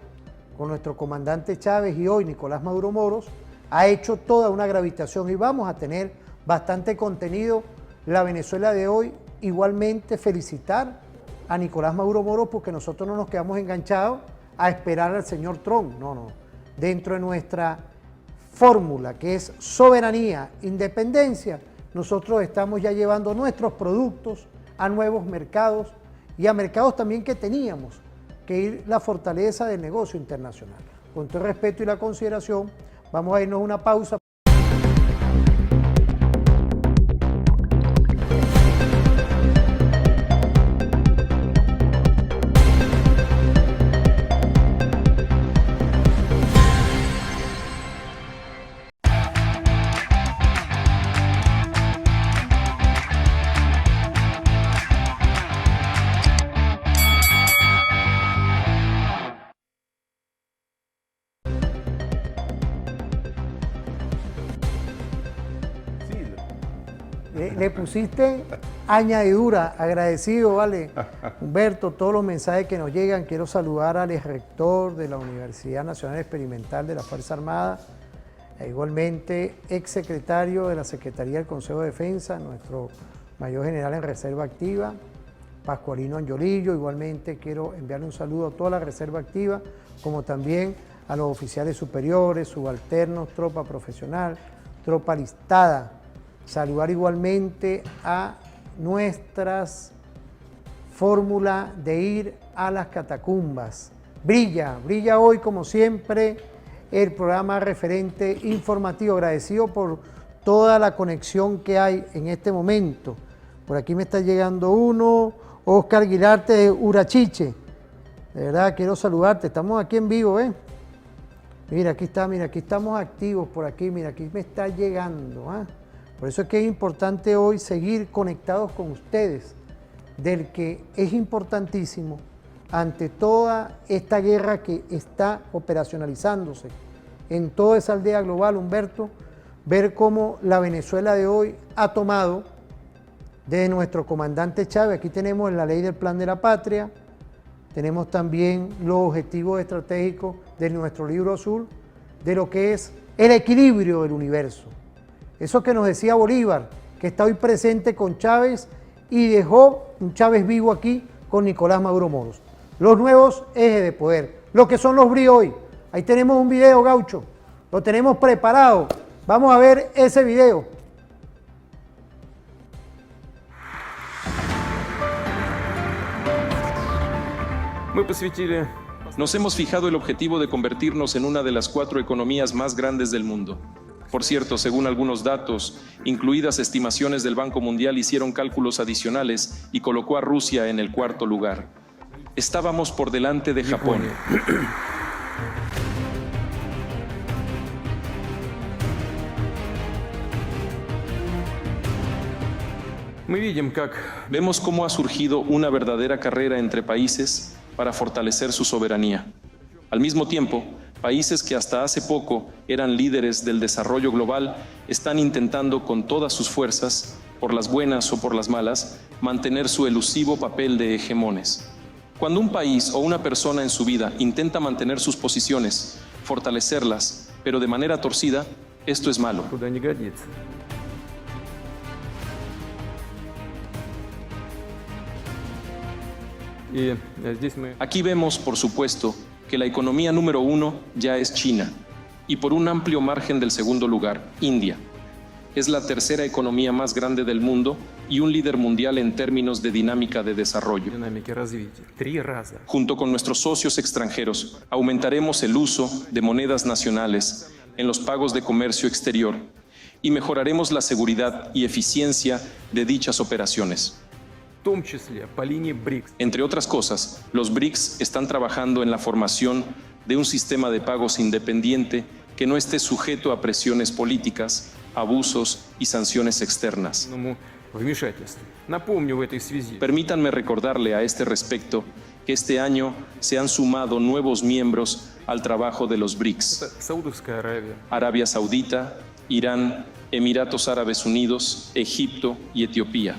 Speaker 2: con nuestro comandante Chávez y hoy Nicolás Maduro Moros, ha hecho toda una gravitación y vamos a tener bastante contenido. La Venezuela de hoy, igualmente felicitar a Nicolás Maduro Moros porque nosotros no nos quedamos enganchados a esperar al señor Trump. No. Dentro de nuestra fórmula que es soberanía, independencia, nosotros estamos ya llevando nuestros productos a nuevos mercados y a mercados también que teníamos que ir la fortaleza del negocio internacional. Con todo el respeto y la consideración, vamos a irnos a una pausa. Le pusiste añadidura, agradecido, ¿vale? Humberto, todos los mensajes que nos llegan. Quiero saludar al rector de la Universidad Nacional Experimental de la Fuerza Armada, igualmente exsecretario de la Secretaría del Consejo de Defensa, nuestro mayor general en Reserva Activa, Pascualino Angiolillo. Igualmente quiero enviarle un saludo a toda la Reserva Activa, como también a los oficiales superiores, subalternos, tropa profesional, tropa alistada. Saludar igualmente a nuestras fórmulas de ir a las catacumbas. Brilla hoy como siempre el programa Referente Informativo. Agradecido por toda la conexión que hay en este momento. Por aquí me está llegando uno, Oscar Aguilarte de Urachiche. De verdad quiero saludarte, estamos aquí en vivo, ¿eh? Mira, aquí estamos activos por aquí, mira, aquí me está llegando, ¿ah? Por eso es que es importante hoy seguir conectados con ustedes, del que es importantísimo ante toda esta guerra que está operacionalizándose en toda esa aldea global, Humberto, ver cómo la Venezuela de hoy ha tomado de nuestro comandante Chávez. Aquí tenemos la ley del Plan de la Patria, tenemos también los objetivos estratégicos de nuestro libro azul, de lo que es el equilibrio del universo. Eso que nos decía Bolívar, que está hoy presente con Chávez y dejó un Chávez vivo aquí con Nicolás Maduro Moros. Los nuevos ejes de poder, lo que son los BRICS hoy. Ahí tenemos un video, Gaucho, lo tenemos preparado. Vamos a ver ese video.
Speaker 9: Nos hemos fijado el objetivo de convertirnos en una de las 4 economías más grandes del mundo. Por cierto, según algunos datos, incluidas estimaciones del Banco Mundial, hicieron cálculos adicionales y colocó a Rusia en el 4º lugar. Estábamos por delante de Japón. Vemos cómo ha surgido una verdadera carrera entre países para fortalecer su soberanía. Al mismo tiempo, países que hasta hace poco eran líderes del desarrollo global están intentando con todas sus fuerzas, por las buenas o por las malas, mantener su elusivo papel de hegemones. Cuando un país o una persona en su vida intenta mantener sus posiciones, fortalecerlas, pero de manera torcida, esto es malo. Aquí vemos, por supuesto, que la economía número 1 ya es China, y por un amplio margen del segundo lugar, India. Es la tercera economía más grande del mundo y un líder mundial en términos de dinámica de desarrollo. Junto con nuestros socios extranjeros, aumentaremos el uso de monedas nacionales en los pagos de comercio exterior y mejoraremos la seguridad y eficiencia de dichas operaciones. Entre otras cosas, los BRICS están trabajando en la formación de un sistema de pagos independiente que no esté sujeto a presiones políticas, abusos y sanciones externas. Permítanme recordarle a este respecto que este año se han sumado nuevos miembros al trabajo de los BRICS: Arabia Saudita, Irán, Emiratos Árabes Unidos, Egipto y Etiopía.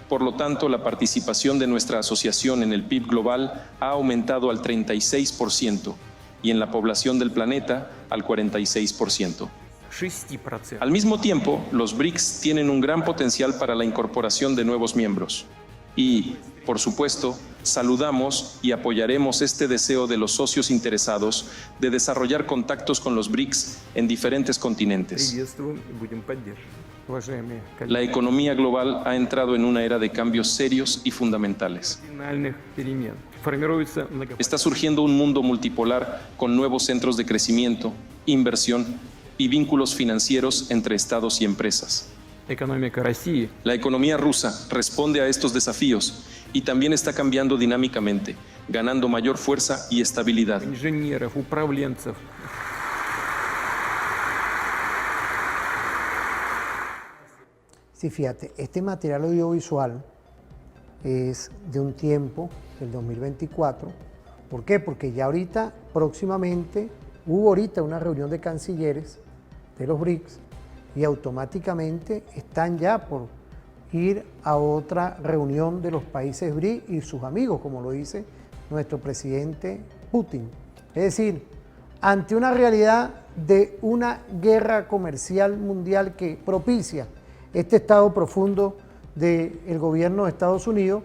Speaker 9: Por lo tanto, la participación de nuestra asociación en el PIB global ha aumentado al 36% y en la población del planeta al 46%. Al mismo tiempo, los BRICS tienen un gran potencial para la incorporación de nuevos miembros. Y, por supuesto, saludamos y apoyaremos este deseo de los socios interesados de desarrollar contactos con los BRICS en diferentes continentes. La economía global ha entrado en una era de cambios serios y fundamentales. Está surgiendo un mundo multipolar con nuevos centros de crecimiento, inversión y vínculos financieros entre estados y empresas. La economía rusa responde a estos desafíos y también está cambiando dinámicamente, ganando mayor fuerza y estabilidad.
Speaker 2: Sí, fíjate, este material audiovisual es de un tiempo, del 2024. ¿Por qué? Porque ya ahorita, próximamente, hubo ahorita una reunión de cancilleres de los BRICS y automáticamente están ya por ir a otra reunión de los países BRICS y sus amigos, como lo dice nuestro presidente Putin. Es decir, ante una realidad de una guerra comercial mundial que propicia este estado profundo del gobierno de Estados Unidos,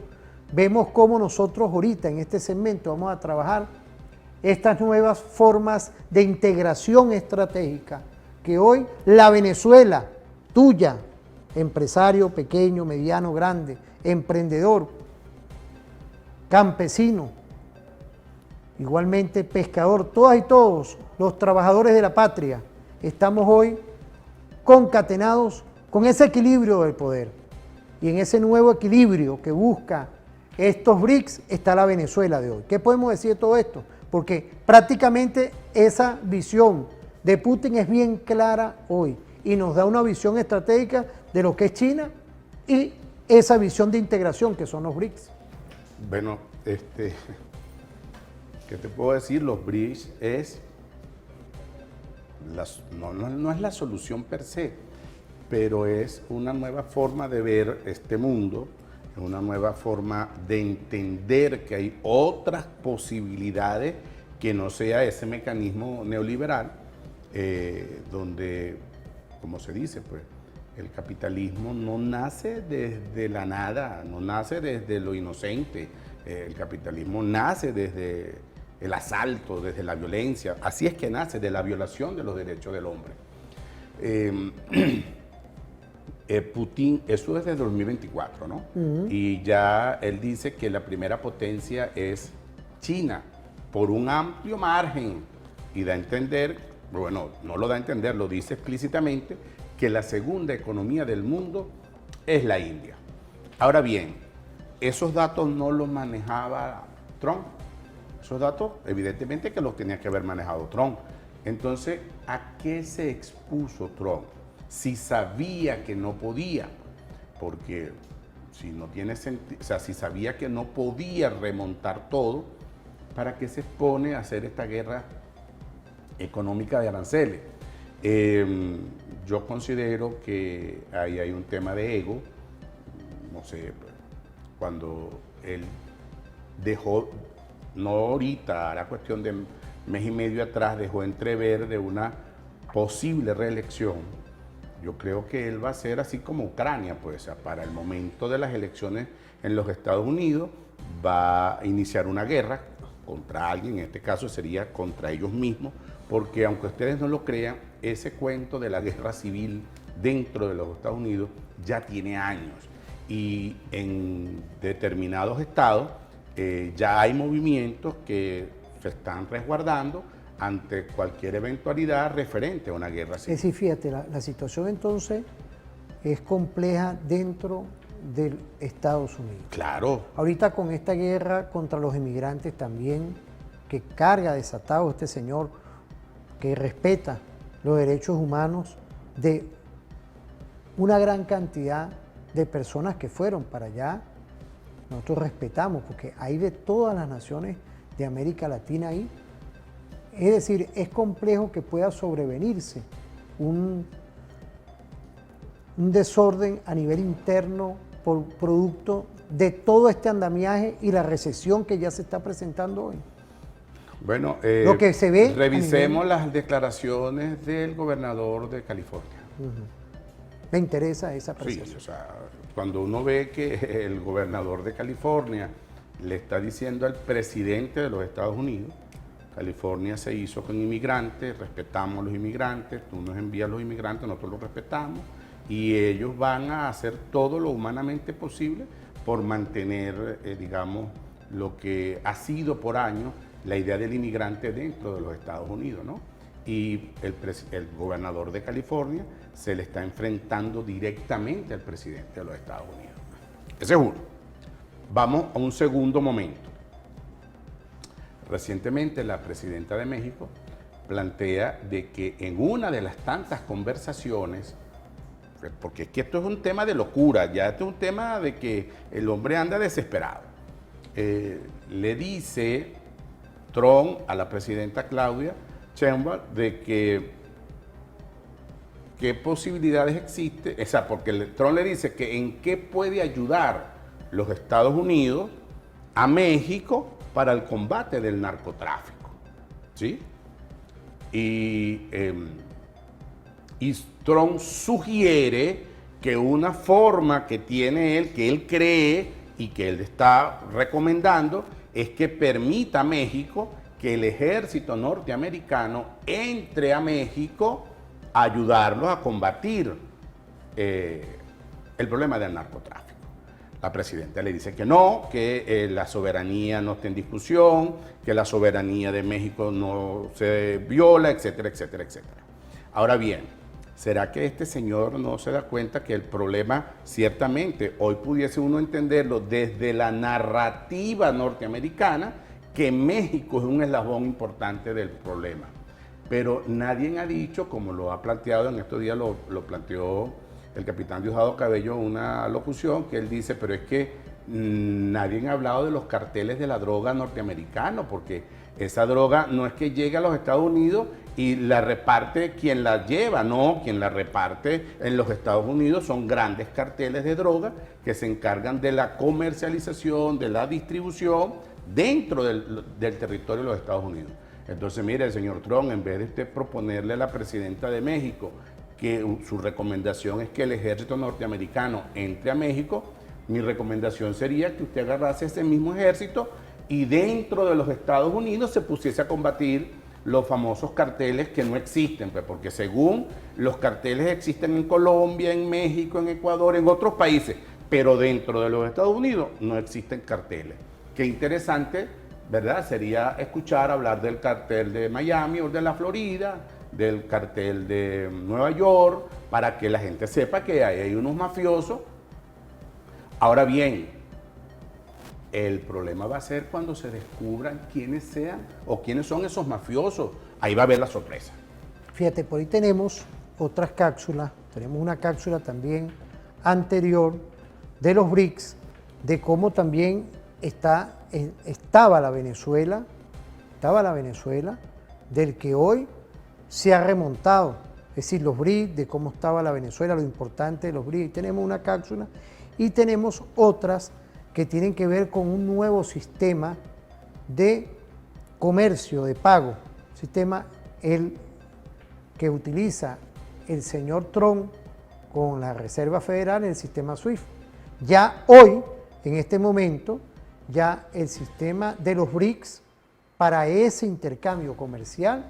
Speaker 2: vemos cómo nosotros ahorita en este segmento vamos a trabajar estas nuevas formas de integración estratégica que hoy la Venezuela tuya, empresario pequeño, mediano, grande, emprendedor, campesino, igualmente pescador, todas y todos los trabajadores de la patria, estamos hoy concatenados con ese equilibrio del poder. Y en ese nuevo equilibrio que busca estos BRICS está la Venezuela de hoy. ¿Qué podemos decir de todo esto? Porque prácticamente esa visión de Putin es bien clara hoy y nos da una visión estratégica de lo que es China y esa visión de integración que son los BRICS.
Speaker 3: Bueno, ¿qué te puedo decir? Los BRICS no es la solución per se, pero es una nueva forma de ver este mundo, una nueva forma de entender que hay otras posibilidades que no sea ese mecanismo neoliberal, donde, como se dice, pues, el capitalismo no nace desde la nada, no nace desde lo inocente, el capitalismo nace desde el asalto, desde la violencia, así es que nace de la violación de los derechos del hombre. Putin, eso es desde 2024, ¿no? Y ya él dice que la primera potencia es China, por un amplio margen, y da a entender, bueno, no lo da a entender, lo dice explícitamente, que la segunda economía del mundo es la India. Ahora bien, esos datos no los manejaba Trump. Esos datos, evidentemente que los tenía que haber manejado Trump. Entonces, ¿a qué se expuso Trump? Si sabía que no podía, porque si no tiene sentido, o sea, si sabía que no podía remontar todo, ¿para qué se expone a hacer esta guerra económica de aranceles? Yo considero que ahí hay un tema de ego, no sé, cuando él dejó, no ahorita, hará cuestión de mes y medio atrás, dejó entrever de una posible reelección. Yo creo que él va a ser así como Ucrania, pues, para el momento de las elecciones en los Estados Unidos, va a iniciar una guerra contra alguien, en este caso sería contra ellos mismos, porque aunque ustedes no lo crean, ese cuento de la guerra civil dentro de los Estados Unidos ya tiene años y en determinados estados ya hay movimientos que se están resguardando ante cualquier eventualidad referente a una guerra civil.
Speaker 2: Es decir, fíjate, la situación entonces es compleja dentro de Estados Unidos.
Speaker 3: Claro.
Speaker 2: Ahorita con esta guerra contra los inmigrantes también, que carga desatado este señor, que respeta los derechos humanos de una gran cantidad de personas que fueron para allá. Nosotros respetamos, porque hay de todas las naciones de América Latina ahí. Es decir, es complejo que pueda sobrevenirse un desorden a nivel interno por producto de todo este andamiaje y la recesión que ya se está presentando hoy.
Speaker 3: Bueno,
Speaker 2: lo que se ve
Speaker 3: revisemos las declaraciones del gobernador de California.
Speaker 2: Me interesa esa apreciación.
Speaker 3: Sí, o sea, cuando uno ve que el gobernador de California le está diciendo al presidente de los Estados Unidos, California se hizo con inmigrantes, respetamos a los inmigrantes, tú nos envías a los inmigrantes, nosotros los respetamos, y ellos van a hacer todo lo humanamente posible por mantener, digamos, lo que ha sido por años la idea del inmigrante dentro de los Estados Unidos, ¿no? Y el gobernador de California se le está enfrentando directamente al presidente de los Estados Unidos. Ese es uno. Vamos a un segundo momento. Recientemente la presidenta de México plantea de que en una de las tantas conversaciones, porque es que esto es un tema de locura, ya esto es un tema de que el hombre anda desesperado, le dice Trump a la presidenta Claudia Sheinbaum de que qué posibilidades existen, o sea, porque Trump le dice que en qué puede ayudar los Estados Unidos a México para el combate del narcotráfico, ¿sí? Y Trump sugiere que una forma que tiene él, que él cree y que él está recomendando, es que permita a México que el ejército norteamericano entre a México a ayudarlos a combatir el problema del narcotráfico. La presidenta le dice que no, que la soberanía no está en discusión, que la soberanía de México no se viola, etcétera, etcétera, etcétera. Ahora bien, ¿será que este señor no se da cuenta que el problema, ciertamente, hoy pudiese uno entenderlo desde la narrativa norteamericana, que México es un eslabón importante del problema? Pero nadie ha dicho, como lo ha planteado en estos días, lo planteó el capitán Diosdado Cabello, una locución que él dice, pero es que nadie ha hablado de los carteles de la droga norteamericano, porque esa droga no es que llegue a los Estados Unidos y la reparte quien la lleva, no, quien la reparte en los Estados Unidos son grandes carteles de droga que se encargan de la comercialización, de la distribución dentro del territorio de los Estados Unidos. Entonces, mire, el señor Trump, en vez de usted proponerle a la presidenta de México que su recomendación es que el ejército norteamericano entre a México, mi recomendación sería que usted agarrase ese mismo ejército y dentro de los Estados Unidos se pusiese a combatir los famosos carteles que no existen, pues, porque según los carteles existen en Colombia, en México, en Ecuador, en otros países, pero dentro de los Estados Unidos no existen carteles. Qué interesante, ¿verdad? Sería escuchar hablar del cartel de Miami o de la Florida, del cartel de Nueva York, para que la gente sepa que ahí hay unos mafiosos. Ahora bien, el problema va a ser cuando se descubran quiénes sean o quiénes son esos mafiosos. Ahí va a haber la sorpresa.
Speaker 2: Fíjate, por ahí tenemos otras cápsulas. Tenemos una cápsula también anterior de los BRICS, de cómo también estaba la Venezuela, del que hoy se ha remontado. Es decir, los BRICS, de cómo estaba la Venezuela, lo importante de los BRICS. Tenemos una cápsula y tenemos otras que tienen que ver con un nuevo sistema de comercio, de pago, sistema el que utiliza el señor Trump con la Reserva Federal, el sistema SWIFT. Ya hoy, en este momento, ya el sistema de los BRICS para ese intercambio comercial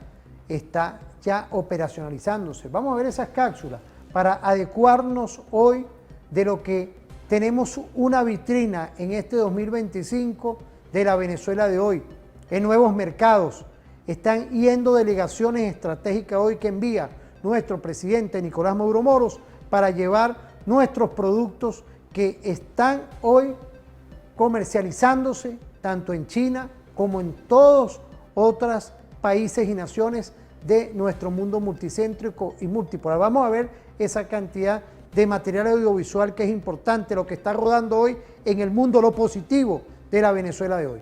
Speaker 2: está ya operacionalizándose. Vamos a ver esas cápsulas para adecuarnos hoy de lo que tenemos una vitrina en este 2025 de la Venezuela de hoy, en nuevos mercados. Están yendo delegaciones estratégicas hoy que envía nuestro presidente Nicolás Maduro Moros para llevar nuestros productos que están hoy comercializándose tanto en China como en todos otros países y naciones de nuestro mundo multicéntrico y multipolar. Vamos a ver esa cantidad de material audiovisual que es importante, lo que está rodando hoy en el mundo, lo positivo de la Venezuela de hoy.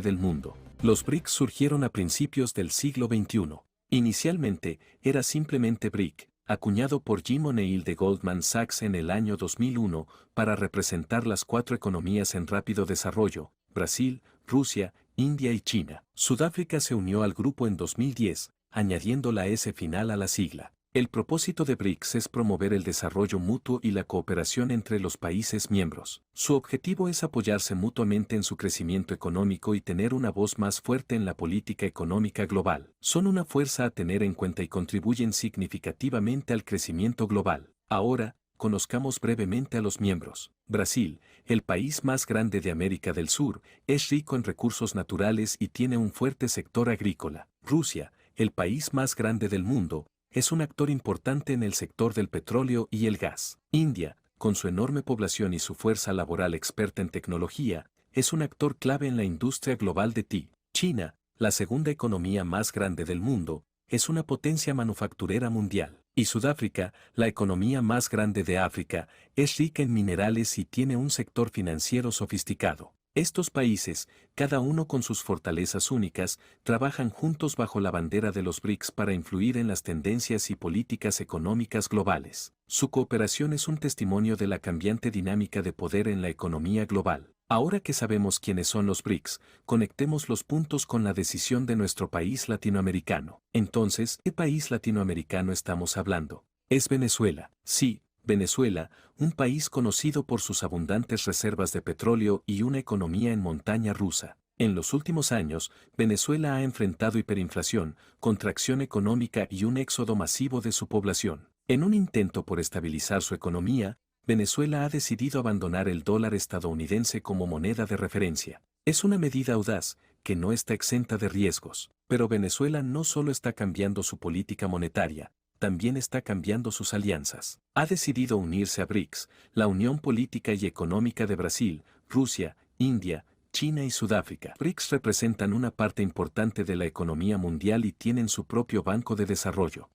Speaker 10: Del mundo. Los BRICS surgieron a principios del siglo XXI. Inicialmente, era simplemente BRIC, acuñado por Jim O'Neill de Goldman Sachs en el año 2001, para representar las 4 economías en rápido desarrollo: Brasil, Rusia, India y China. Sudáfrica se unió al grupo en 2010, añadiendo la S final a la sigla. El propósito de BRICS es promover el desarrollo mutuo y la cooperación entre los países miembros. Su objetivo es apoyarse mutuamente en su crecimiento económico y tener una voz más fuerte en la política económica global. Son una fuerza a tener en cuenta y contribuyen significativamente al crecimiento global. Ahora, conozcamos brevemente a los miembros. Brasil, el país más grande de América del Sur, es rico en recursos naturales y tiene un fuerte sector agrícola. Rusia, el país más grande del mundo, es un actor importante en el sector del petróleo y el gas. India, con su enorme población y su fuerza laboral experta en tecnología, es un actor clave en la industria global de TI. China, la segunda economía más grande del mundo, es una potencia manufacturera mundial. Y Sudáfrica, la economía más grande de África, es rica en minerales y tiene un sector financiero sofisticado. Estos países, cada uno con sus fortalezas únicas, trabajan juntos bajo la bandera de los BRICS para influir en las tendencias y políticas económicas globales. Su cooperación es un testimonio de la cambiante dinámica de poder en la economía global. Ahora que sabemos quiénes son los BRICS, conectemos los puntos con la decisión de nuestro país latinoamericano. Entonces, ¿qué país latinoamericano estamos hablando? Es Venezuela. Sí, Venezuela, un país conocido por sus abundantes reservas de petróleo y una economía en montaña rusa. En los últimos años, Venezuela ha enfrentado hiperinflación, contracción económica y un éxodo masivo de su población. En un intento por estabilizar su economía, Venezuela ha decidido abandonar el dólar estadounidense como moneda de referencia. Es una medida audaz, que no está exenta de riesgos. Pero Venezuela no solo está cambiando su política monetaria, también está cambiando sus alianzas. Ha decidido unirse a BRICS, la Unión Política y Económica de Brasil, Rusia, India, China y Sudáfrica. BRICS representan una parte importante de la economía mundial y tienen su propio banco de desarrollo.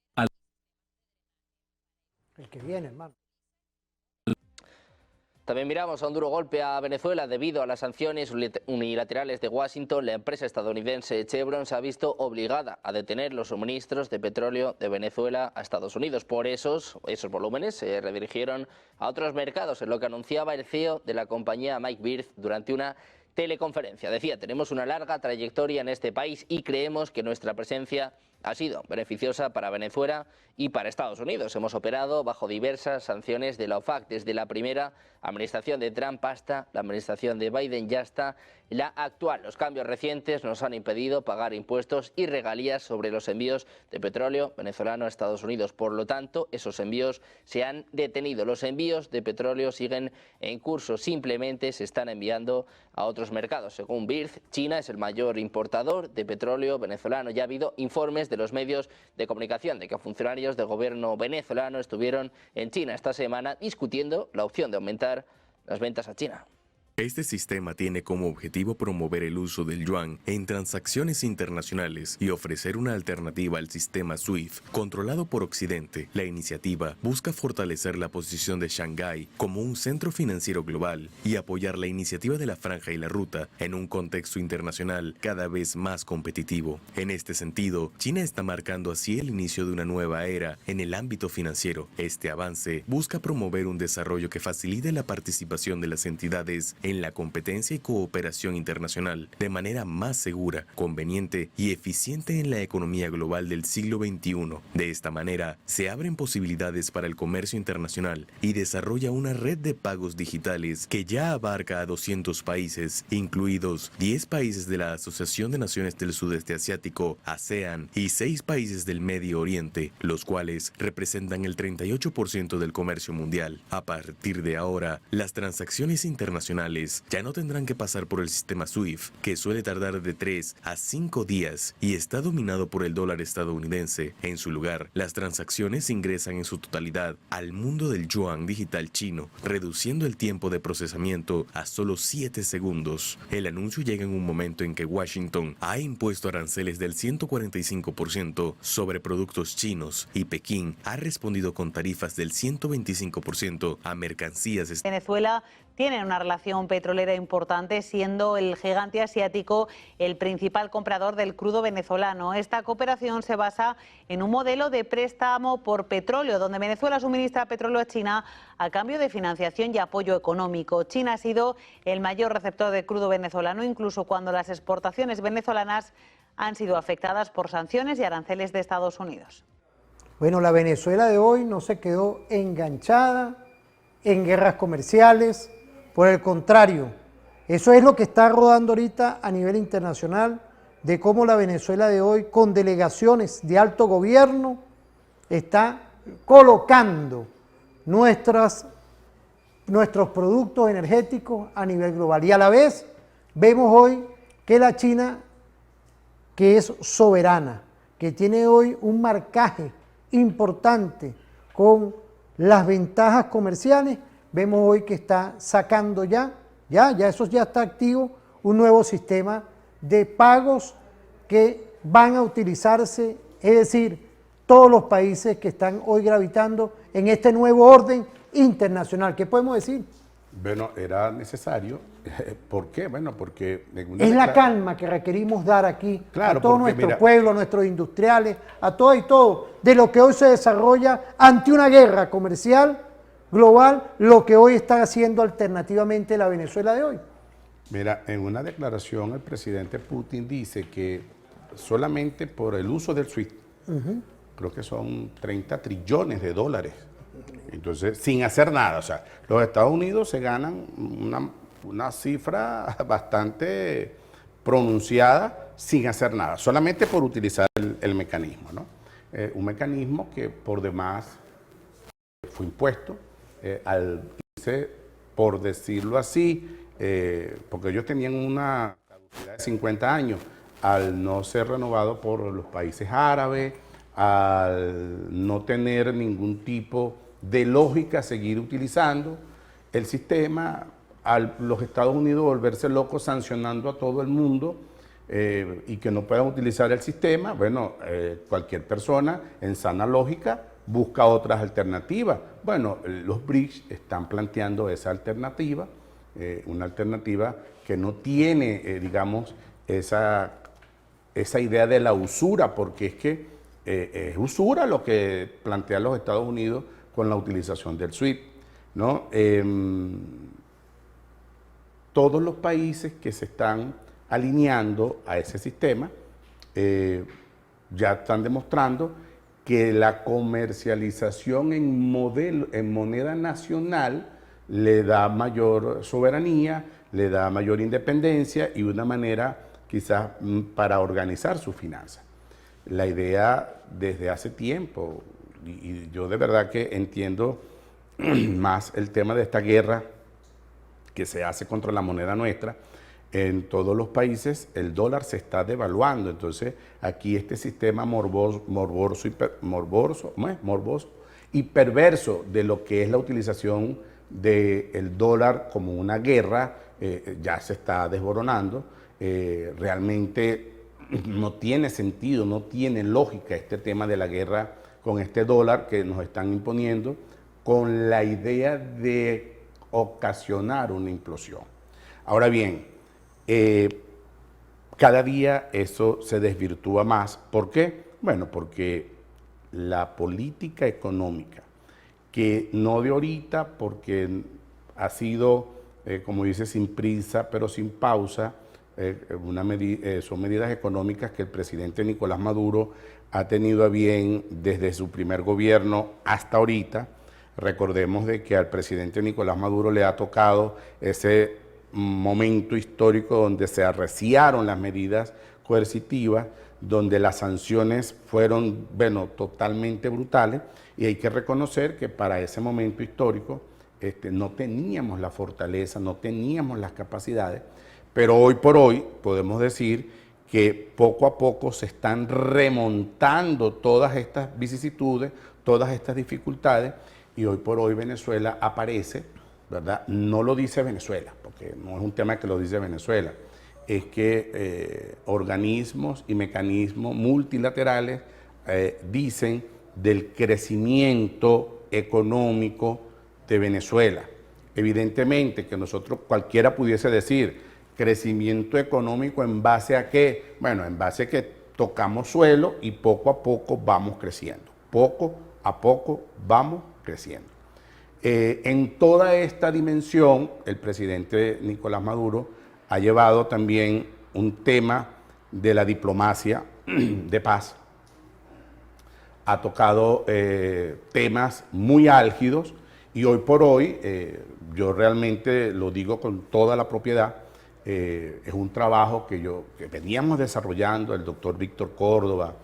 Speaker 2: El que viene, hermano.
Speaker 6: También miramos a un duro golpe a Venezuela debido a las sanciones unilaterales de Washington. La empresa estadounidense Chevron se ha visto obligada a detener los suministros de petróleo de Venezuela a Estados Unidos. Por esos volúmenes se redirigieron a otros mercados, en lo que anunciaba el CEO de la compañía, Mike Wirth, durante una teleconferencia. Decía: tenemos una larga trayectoria en este país y creemos que nuestra presencia ha sido beneficiosa para Venezuela y para Estados Unidos. Hemos operado bajo diversas sanciones de la OFAC, desde la primera administración de Trump hasta la administración de Biden y hasta la actual. Los cambios recientes nos han impedido pagar impuestos y regalías sobre los envíos de petróleo venezolano a Estados Unidos. Por lo tanto, esos envíos se han detenido. Los envíos de petróleo siguen en curso, simplemente se están enviando a otros mercados. Según Wirth, China es el mayor importador de petróleo venezolano. Ya ha habido informes de los medios de comunicación de que funcionarios del gobierno venezolano estuvieron en China esta semana discutiendo la opción de aumentar las ventas a China.
Speaker 11: Este sistema tiene como objetivo promover el uso del yuan en transacciones internacionales y ofrecer una alternativa al sistema SWIFT, controlado por Occidente. La iniciativa busca fortalecer la posición de Shanghái como un centro financiero global y apoyar la iniciativa de la Franja y la Ruta en un contexto internacional cada vez más competitivo. En este sentido, China está marcando así el inicio de una nueva era en el ámbito financiero. Este avance busca promover un desarrollo que facilite la participación de las entidades en la competencia y cooperación internacional de manera más segura, conveniente y eficiente en la economía global del siglo XXI. De esta manera, se abren posibilidades para el comercio internacional y desarrolla una red de pagos digitales que ya abarca a 200 países, incluidos 10 países de la Asociación de Naciones del Sudeste Asiático, ASEAN, y 6 países del Medio Oriente, los cuales representan el 38% del comercio mundial. A partir de ahora, las transacciones internacionales ya no tendrán que pasar por el sistema SWIFT, que suele tardar de 3 a 5 días y está dominado por el dólar estadounidense. En su lugar, las transacciones ingresan en su totalidad al mundo del yuan digital chino, reduciendo el tiempo de procesamiento a solo 7 segundos. El anuncio llega en un momento en que Washington ha impuesto aranceles del 145% sobre productos chinos y Pekín ha respondido con tarifas del 125% a mercancías.
Speaker 12: Venezuela tiene una relación petrolera importante, siendo el gigante asiático el principal comprador del crudo venezolano. Esta cooperación se basa en un modelo de préstamo por petróleo, donde Venezuela suministra petróleo a China a cambio de financiación y apoyo económico. China ha sido el mayor receptor de crudo venezolano, incluso cuando las exportaciones venezolanas han sido afectadas por sanciones y aranceles de Estados Unidos.
Speaker 2: Bueno, la Venezuela de hoy no se quedó enganchada en guerras comerciales. Por el contrario, eso es lo que está rodando ahorita a nivel internacional, de cómo la Venezuela de hoy, con delegaciones de alto gobierno, está colocando nuestros productos energéticos a nivel global. Y a la vez vemos hoy que la China, que es soberana, que tiene hoy un marcaje importante con las ventajas comerciales, vemos hoy que está sacando ya eso ya está activo, un nuevo sistema de pagos que van a utilizarse, es decir, todos los países que están hoy gravitando en este nuevo orden internacional. ¿Qué podemos decir?
Speaker 3: Bueno, era necesario. ¿Por qué? Bueno, porque...
Speaker 2: Es la calma que requerimos dar aquí a todo nuestro pueblo, a nuestros industriales, a todo y todo, de lo que hoy se desarrolla ante una guerra comercial global, lo que hoy está haciendo alternativamente la Venezuela de hoy.
Speaker 3: Mira, en una declaración el presidente Putin dice que solamente por el uso del SWIFT, creo que son 30 trillones de dólares. Entonces, sin hacer nada. O sea, los Estados Unidos se ganan una cifra bastante pronunciada sin hacer nada, solamente por utilizar el mecanismo, ¿no? Un mecanismo que por demás fue impuesto por decirlo así, porque ellos tenían una caducidad de 50 años, al no ser renovado por los países árabes, al no tener ningún tipo de lógica seguir utilizando el sistema, los Estados Unidos volverse locos sancionando a todo el mundo y que no puedan utilizar el sistema, bueno, cualquier persona en sana lógica busca otras alternativas. Bueno, los BRICS están planteando esa alternativa, una alternativa que no tiene, digamos, esa idea de la usura, porque es que es usura lo que plantean los Estados Unidos con la utilización del SWIFT, ¿no? Todos los países que se están alineando a ese sistema ya están demostrando que la comercialización en moneda nacional le da mayor soberanía, le da mayor independencia y una manera quizás para organizar sus finanzas. La idea desde hace tiempo, y yo de verdad que entiendo más el tema de esta guerra que se hace contra la moneda nuestra. En todos los países el dólar se está devaluando, entonces aquí este sistema morboso y perverso de lo que es la utilización del dólar como una guerra ya se está desboronando. Realmente no tiene sentido, no tiene lógica este tema de la guerra con este dólar que nos están imponiendo con la idea de ocasionar una implosión. Ahora bien, cada día eso se desvirtúa más. ¿Por qué? Bueno, porque la política económica, que no de ahorita, porque ha sido, como dice, sin prisa, pero sin pausa, son medidas económicas que el presidente Nicolás Maduro ha tenido a bien desde su primer gobierno hasta ahorita. Recordemos de que al presidente Nicolás Maduro le ha tocado ese momento histórico donde se arreciaron las medidas coercitivas, donde las sanciones fueron, bueno, totalmente brutales, y hay que reconocer que para ese momento histórico no teníamos la fortaleza, no teníamos las capacidades, pero hoy por hoy podemos decir que poco a poco se están remontando todas estas vicisitudes, todas estas dificultades, y hoy por hoy Venezuela aparece, ¿verdad? No lo dice Venezuela, porque no es un tema que lo dice Venezuela, es que organismos y mecanismos multilaterales dicen del crecimiento económico de Venezuela. Evidentemente que nosotros, cualquiera pudiese decir, crecimiento económico ¿en base a qué? Bueno, en base a que tocamos suelo y poco a poco vamos creciendo. Poco a poco vamos creciendo. En toda esta dimensión, el presidente Nicolás Maduro ha llevado también un tema de la diplomacia de paz. Ha tocado temas muy álgidos y hoy por hoy, yo realmente lo digo con toda la propiedad, es un trabajo que veníamos desarrollando, el doctor Víctor Córdoba,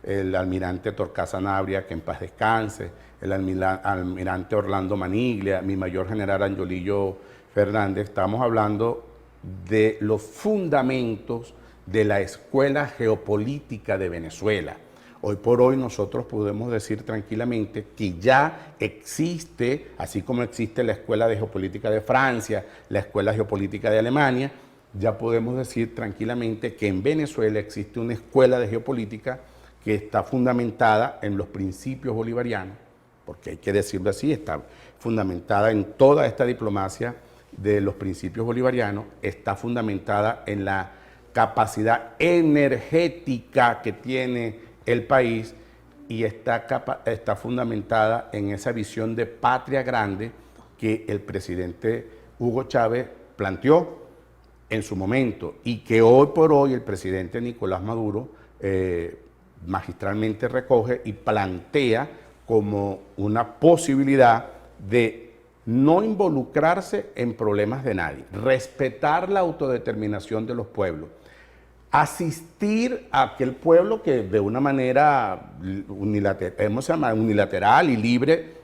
Speaker 3: el almirante Torcaza Nabria, que en paz descanse, el almirante Orlando Maniglia, mi mayor general Angiolillo Fernández. Estamos hablando de los fundamentos de la escuela geopolítica de Venezuela. Hoy por hoy nosotros podemos decir tranquilamente que ya existe, así como existe la Escuela de Geopolítica de Francia, la Escuela Geopolítica de Alemania, ya podemos decir tranquilamente que en Venezuela existe una escuela de geopolítica que está fundamentada en los principios bolivarianos, porque hay que decirlo así, está fundamentada en toda esta diplomacia de los principios bolivarianos, está fundamentada en la capacidad energética que tiene el país y está fundamentada en esa visión de patria grande que el presidente Hugo Chávez planteó en su momento y que hoy por hoy el presidente Nicolás Maduro magistralmente recoge y plantea como una posibilidad de no involucrarse en problemas de nadie, respetar la autodeterminación de los pueblos, asistir a aquel pueblo que de una manera unilateral y libre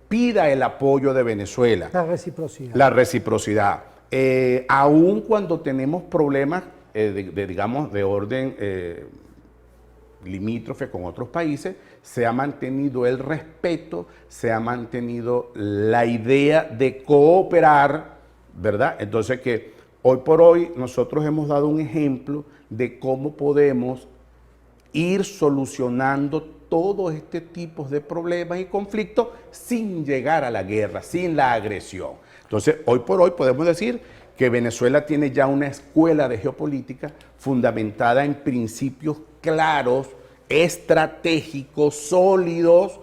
Speaker 3: pida el apoyo de Venezuela.
Speaker 2: La reciprocidad.
Speaker 3: La reciprocidad. Aun cuando tenemos problemas, digamos, de orden limítrofe con otros países, se ha mantenido el respeto, se ha mantenido la idea de cooperar, ¿verdad? Entonces que hoy por hoy nosotros hemos dado un ejemplo de cómo podemos ir solucionando todo este tipo de problemas y conflictos sin llegar a la guerra, sin la agresión. Entonces, hoy por hoy podemos decir que Venezuela tiene ya una escuela de geopolítica fundamentada en principios claros, estratégicos, sólidos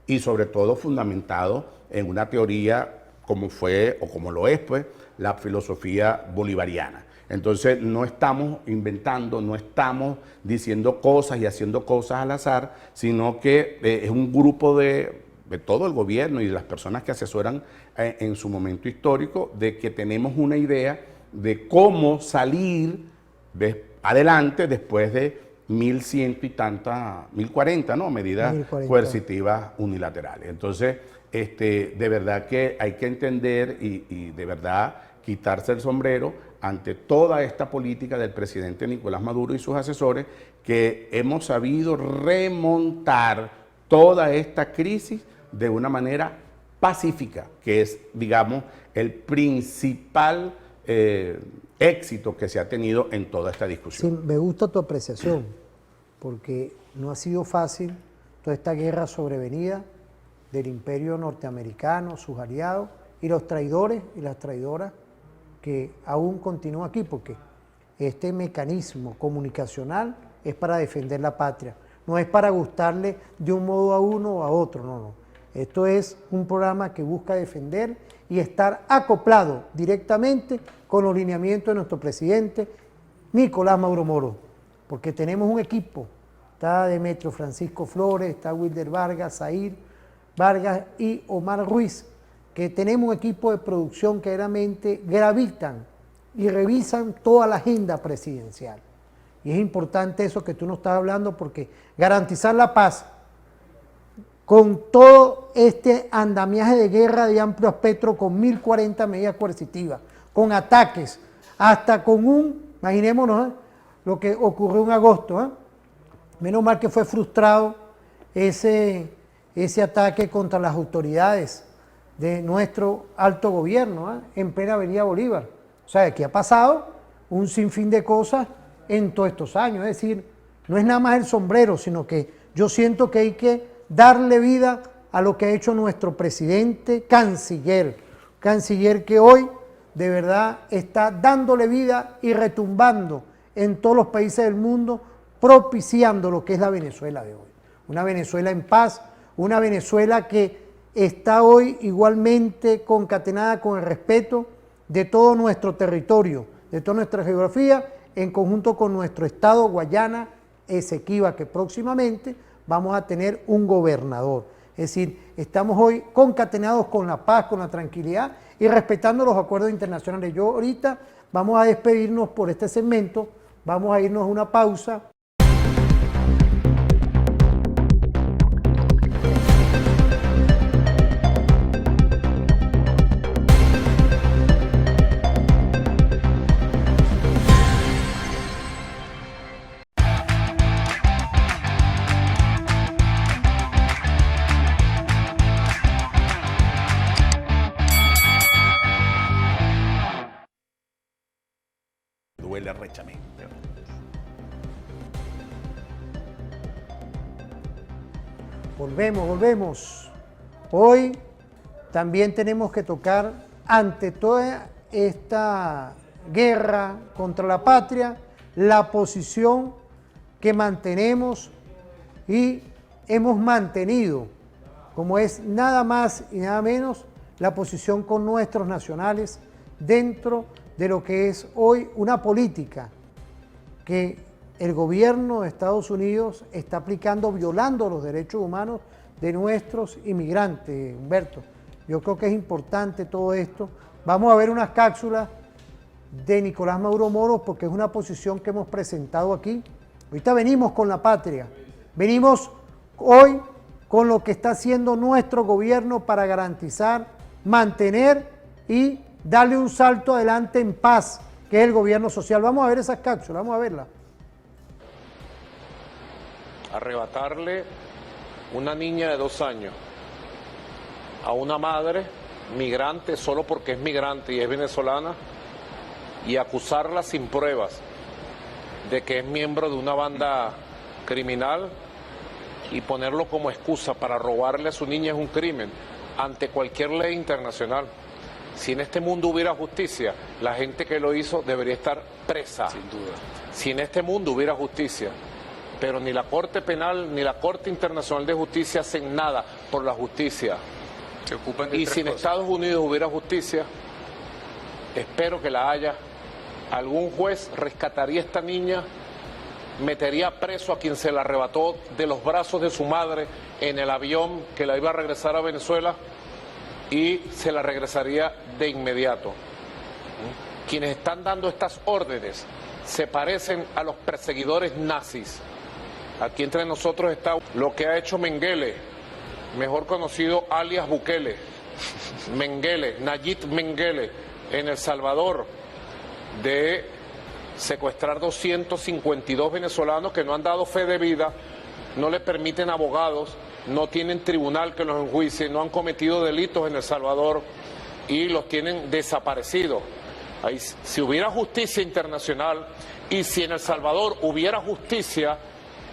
Speaker 3: y sobre todo fundamentado en una teoría como fue o como lo es pues la filosofía bolivariana. Entonces no estamos inventando, no estamos diciendo cosas y haciendo cosas al azar, sino que es un grupo de todo el gobierno y de las personas que asesoran en su momento histórico de que tenemos una idea de cómo salir adelante después de 1100 y tantas, 1040, ¿no? Medidas
Speaker 2: 1040.
Speaker 3: coercitivas unilaterales. Entonces, de verdad que hay que entender y de verdad quitarse el sombrero ante toda esta política del presidente Nicolás Maduro y sus asesores, que hemos sabido remontar toda esta crisis de una manera pacífica, que es, digamos, el principal éxito que se ha tenido en toda esta discusión.
Speaker 2: Sí, me gusta tu apreciación, porque no ha sido fácil toda esta guerra sobrevenida del imperio norteamericano, sus aliados, y los traidores y las traidoras que aún continúan aquí, porque este mecanismo comunicacional es para defender la patria, no es para gustarle de un modo a uno o a otro, no. Esto es un programa que busca defender y estar acoplado directamente con los lineamientos de nuestro presidente Nicolás Maduro Moro, porque tenemos un equipo, está Demetrio Francisco Flores, está Wilder Vargas, Zair Vargas y Omar Ruiz, que tenemos un equipo de producción que realmente gravitan y revisan toda la agenda presidencial. Y es importante eso que tú nos estás hablando, porque garantizar la paz con todo este andamiaje de guerra de amplio espectro, con 1040 medidas coercitivas, con ataques, hasta con imaginémonos lo que ocurrió en agosto, menos mal que fue frustrado ese ataque contra las autoridades de nuestro alto gobierno, en plena Avenida Bolívar. O sea, aquí ha pasado un sinfín de cosas en todos estos años, es decir, no es nada más el sombrero, sino que yo siento que hay que darle vida a lo que ha hecho nuestro presidente canciller que hoy de verdad está dándole vida y retumbando en todos los países del mundo, propiciando lo que es la Venezuela de hoy. Una Venezuela en paz, una Venezuela que está hoy igualmente concatenada con el respeto de todo nuestro territorio, de toda nuestra geografía, en conjunto con nuestro estado Guayana Esequiba, que próximamente vamos a tener un gobernador. Es decir, estamos hoy concatenados con la paz, con la tranquilidad y respetando los acuerdos internacionales. Yo ahorita vamos a despedirnos por este segmento, vamos a irnos a una pausa.
Speaker 3: Duele arrechamente.
Speaker 2: Volvemos. Hoy también tenemos que tocar, ante toda esta guerra contra la patria, la posición que mantenemos y hemos mantenido, como es nada más y nada menos la posición con nuestros nacionales dentro de lo que es hoy una política que el gobierno de Estados Unidos está aplicando, violando los derechos humanos de nuestros inmigrantes, Humberto. Yo creo que es importante todo esto. Vamos a ver unas cápsulas de Nicolás Maduro Moros porque es una posición que hemos presentado aquí. Ahorita venimos con la patria, venimos hoy con lo que está haciendo nuestro gobierno para garantizar, mantener y darle un salto adelante en paz, que es el gobierno social. Vamos a ver esas cápsulas, vamos a verlas.
Speaker 13: Arrebatarle una niña de 2 años a una madre migrante solo porque es migrante y es venezolana y acusarla sin pruebas de que es miembro de una banda criminal y ponerlo como excusa para robarle a su niña es un crimen ante cualquier ley internacional. Si en este mundo hubiera justicia, la gente que lo hizo debería estar presa. Sin duda. Si en este mundo hubiera justicia, pero ni la Corte Penal ni la Corte Internacional de Justicia hacen nada por la justicia. Se ocupan de y si en Estados Unidos hubiera justicia, espero que la haya, algún juez rescataría a esta niña, metería preso a quien se la arrebató de los brazos de su madre en el avión que la iba a regresar a Venezuela y se la regresaría de inmediato. Quienes están dando estas órdenes se parecen a los perseguidores nazis. Aquí entre nosotros está lo que ha hecho Mengele, mejor conocido alias Bukele, Mengele, Nayib Mengele, en El Salvador, de secuestrar 252 venezolanos que no han dado fe de vida, no le permiten abogados, no tienen tribunal que los enjuicie, no han cometido delitos en El Salvador y los tienen desaparecidos. Ahí, si hubiera justicia internacional y si en El Salvador hubiera justicia,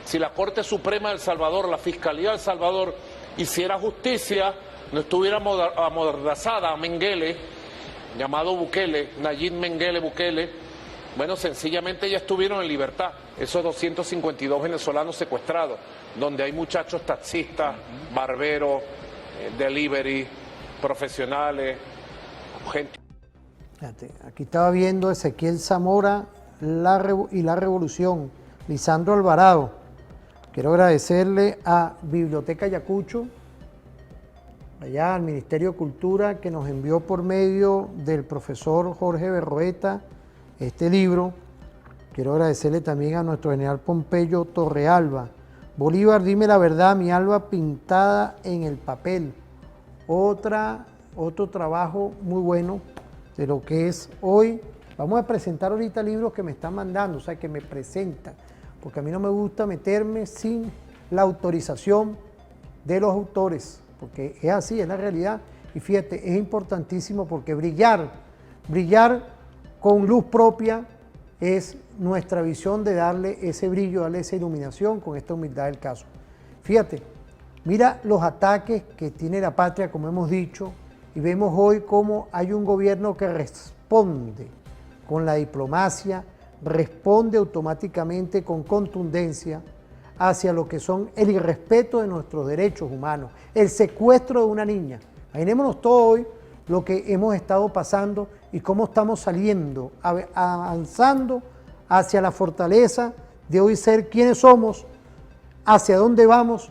Speaker 13: si la Corte Suprema de El Salvador, la Fiscalía de El Salvador hiciera justicia, no estuviera amordazada a Mengele, llamado Bukele, Nayib Mengele Bukele, bueno, sencillamente ya estuvieron en libertad, esos 252 venezolanos secuestrados, donde hay muchachos taxistas, barberos, delivery, profesionales, gente.
Speaker 2: Fíjate, aquí estaba viendo Ezequiel Zamora y la Revolución, Lisandro Alvarado. Quiero agradecerle a Biblioteca Ayacucho, allá al Ministerio de Cultura, que nos envió por medio del profesor Jorge Berroeta este libro. Quiero agradecerle también a nuestro general Pompeyo Torrealba. Bolívar, dime la verdad, mi alba pintada en el papel. Otro trabajo muy bueno de lo que es hoy. Vamos a presentar ahorita libros que me están mandando, o sea, que me presentan, porque a mí no me gusta meterme sin la autorización de los autores, porque es así, es la realidad. Y fíjate, es importantísimo porque brillar con luz propia es nuestra visión de darle ese brillo, darle esa iluminación con esta humildad del caso. Fíjate, mira los ataques que tiene la patria, como hemos dicho, y vemos hoy cómo hay un gobierno que responde con la diplomacia, responde automáticamente con contundencia hacia lo que son el irrespeto de nuestros derechos humanos, el secuestro de una niña. Imaginémonos todo hoy lo que hemos estado pasando y cómo estamos saliendo, avanzando hacia la fortaleza de hoy ser quienes somos, hacia dónde vamos.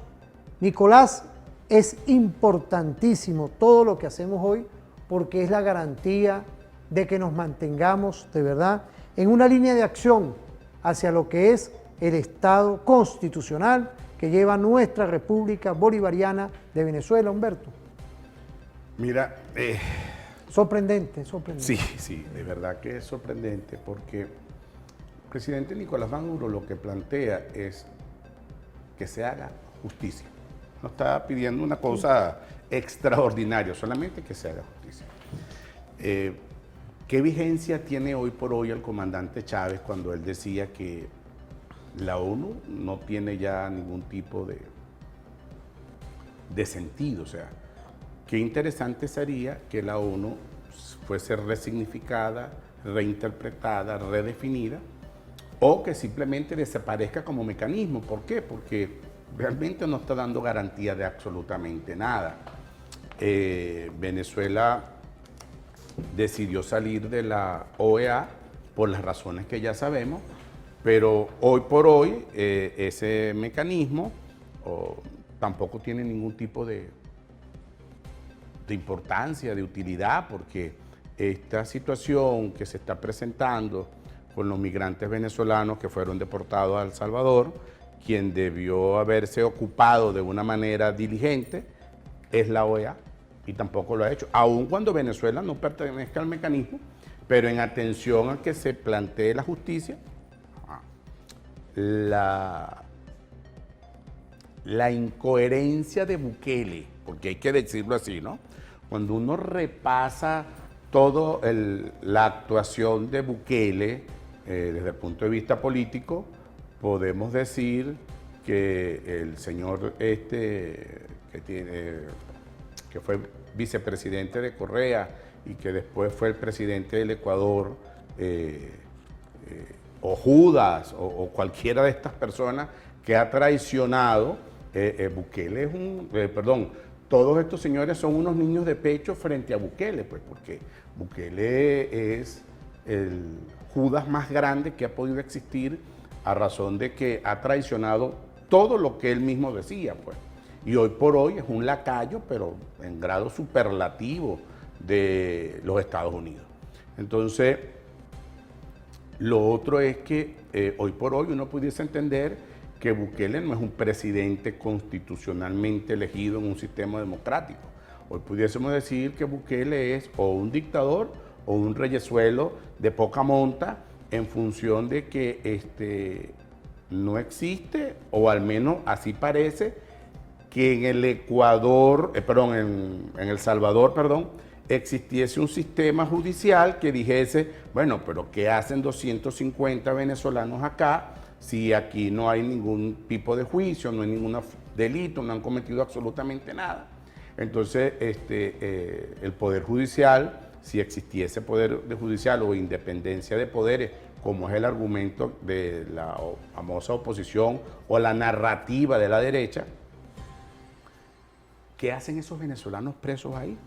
Speaker 2: Nicolás, es importantísimo todo lo que hacemos hoy porque es la garantía de que nos mantengamos de verdad en una línea de acción hacia lo que es el Estado constitucional que lleva nuestra República Bolivariana de Venezuela, Humberto.
Speaker 3: Mira,
Speaker 2: sorprendente.
Speaker 3: Sí, de verdad que es sorprendente porque el presidente Nicolás Maduro lo que plantea es que se haga justicia. No está pidiendo una cosa extraordinaria, solamente que se haga justicia. ¿Qué vigencia tiene hoy por hoy el comandante Chávez cuando él decía que la ONU no tiene ya ningún tipo de sentido? O sea, qué interesante sería que la ONU fuese resignificada, reinterpretada, redefinida, o que simplemente desaparezca como mecanismo. ¿Por qué? Porque realmente no está dando garantía de absolutamente nada. Venezuela decidió salir de la OEA por las razones que ya sabemos, pero hoy por hoy ese mecanismo tampoco tiene ningún tipo de importancia, de utilidad, porque esta situación que se está presentando con los migrantes venezolanos que fueron deportados a El Salvador, quien debió haberse ocupado de una manera diligente es la OEA, y tampoco lo ha hecho, aun cuando Venezuela no pertenezca al mecanismo, pero en atención a que se plantee la justicia, la incoherencia de Bukele, porque hay que decirlo así, ¿no? Cuando uno repasa toda la actuación de Bukele desde el punto de vista político, podemos decir que el señor que fue vicepresidente de Correa y que después fue el presidente del Ecuador, o Judas, o cualquiera de estas personas que ha traicionado, Bukele es todos estos señores son unos niños de pecho frente a Bukele, pues, porque Bukele es el Judas más grande que ha podido existir a razón de que ha traicionado todo lo que él mismo decía, pues. Y hoy por hoy es un lacayo, pero en grado superlativo de los Estados Unidos. Entonces, lo otro es que hoy por hoy uno pudiese entender que Bukele no es un presidente constitucionalmente elegido en un sistema democrático. Hoy pudiésemos decir que Bukele es o un dictador o un reyesuelo de poca monta, en función de que no existe, o al menos así parece, que en el en El Salvador, existiese un sistema judicial que dijese, bueno, pero ¿qué hacen 250 venezolanos acá si aquí no hay ningún tipo de juicio, no hay ningún delito, no han cometido absolutamente nada? Entonces, el Poder Judicial, si existiese Poder Judicial o independencia de poderes, como es el argumento de la famosa oposición o la narrativa de la derecha, ¿qué hacen esos venezolanos presos ahí?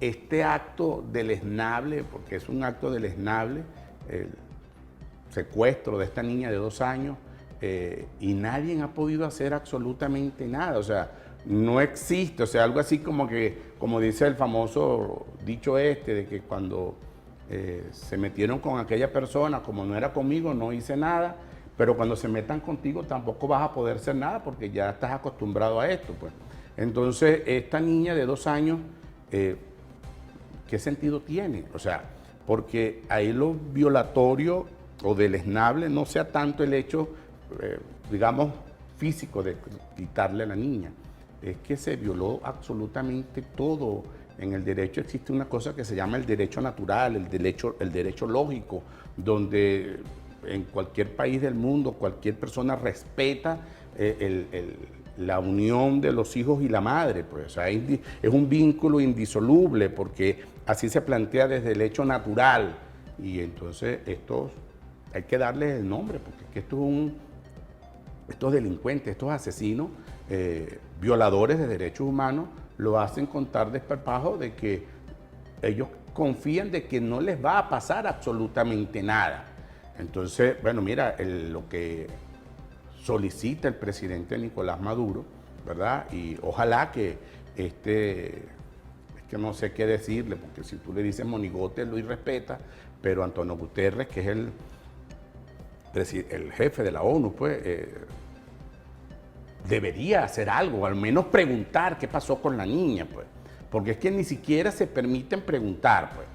Speaker 3: Este acto deleznable, porque es un acto deleznable, el secuestro de esta niña de 2 años, y nadie ha podido hacer absolutamente nada, o sea, no existe, o sea, algo así como que, como dice el famoso dicho de que cuando se metieron con aquella persona, como no era conmigo, no hice nada, pero cuando se metan contigo tampoco vas a poder hacer nada porque ya estás acostumbrado a esto, pues. Entonces, esta niña de 2 años, ¿qué sentido tiene? O sea, porque ahí lo violatorio o deleznable no sea tanto el hecho, digamos, físico de quitarle a la niña, es que se violó absolutamente todo. En el derecho existe una cosa que se llama el derecho natural, el derecho lógico, donde en cualquier país del mundo cualquier persona respeta la unión de los hijos y la madre, pues, o sea, es un vínculo indisoluble, porque así se plantea desde el hecho natural. Y entonces estos hay que darles el nombre, porque es que estos delincuentes, estos asesinos, violadores de derechos humanos, lo hacen con tal desparpajo de que ellos confían de que no les va a pasar absolutamente nada. Entonces, bueno, mira, lo que solicita el presidente Nicolás Maduro, ¿verdad? Y ojalá que es que no sé qué decirle, porque si tú le dices monigote, lo irrespeta, pero Antonio Guterres, que es el jefe de la ONU, pues, debería hacer algo, al menos preguntar qué pasó con la niña, pues, porque es que ni siquiera se permiten preguntar, pues.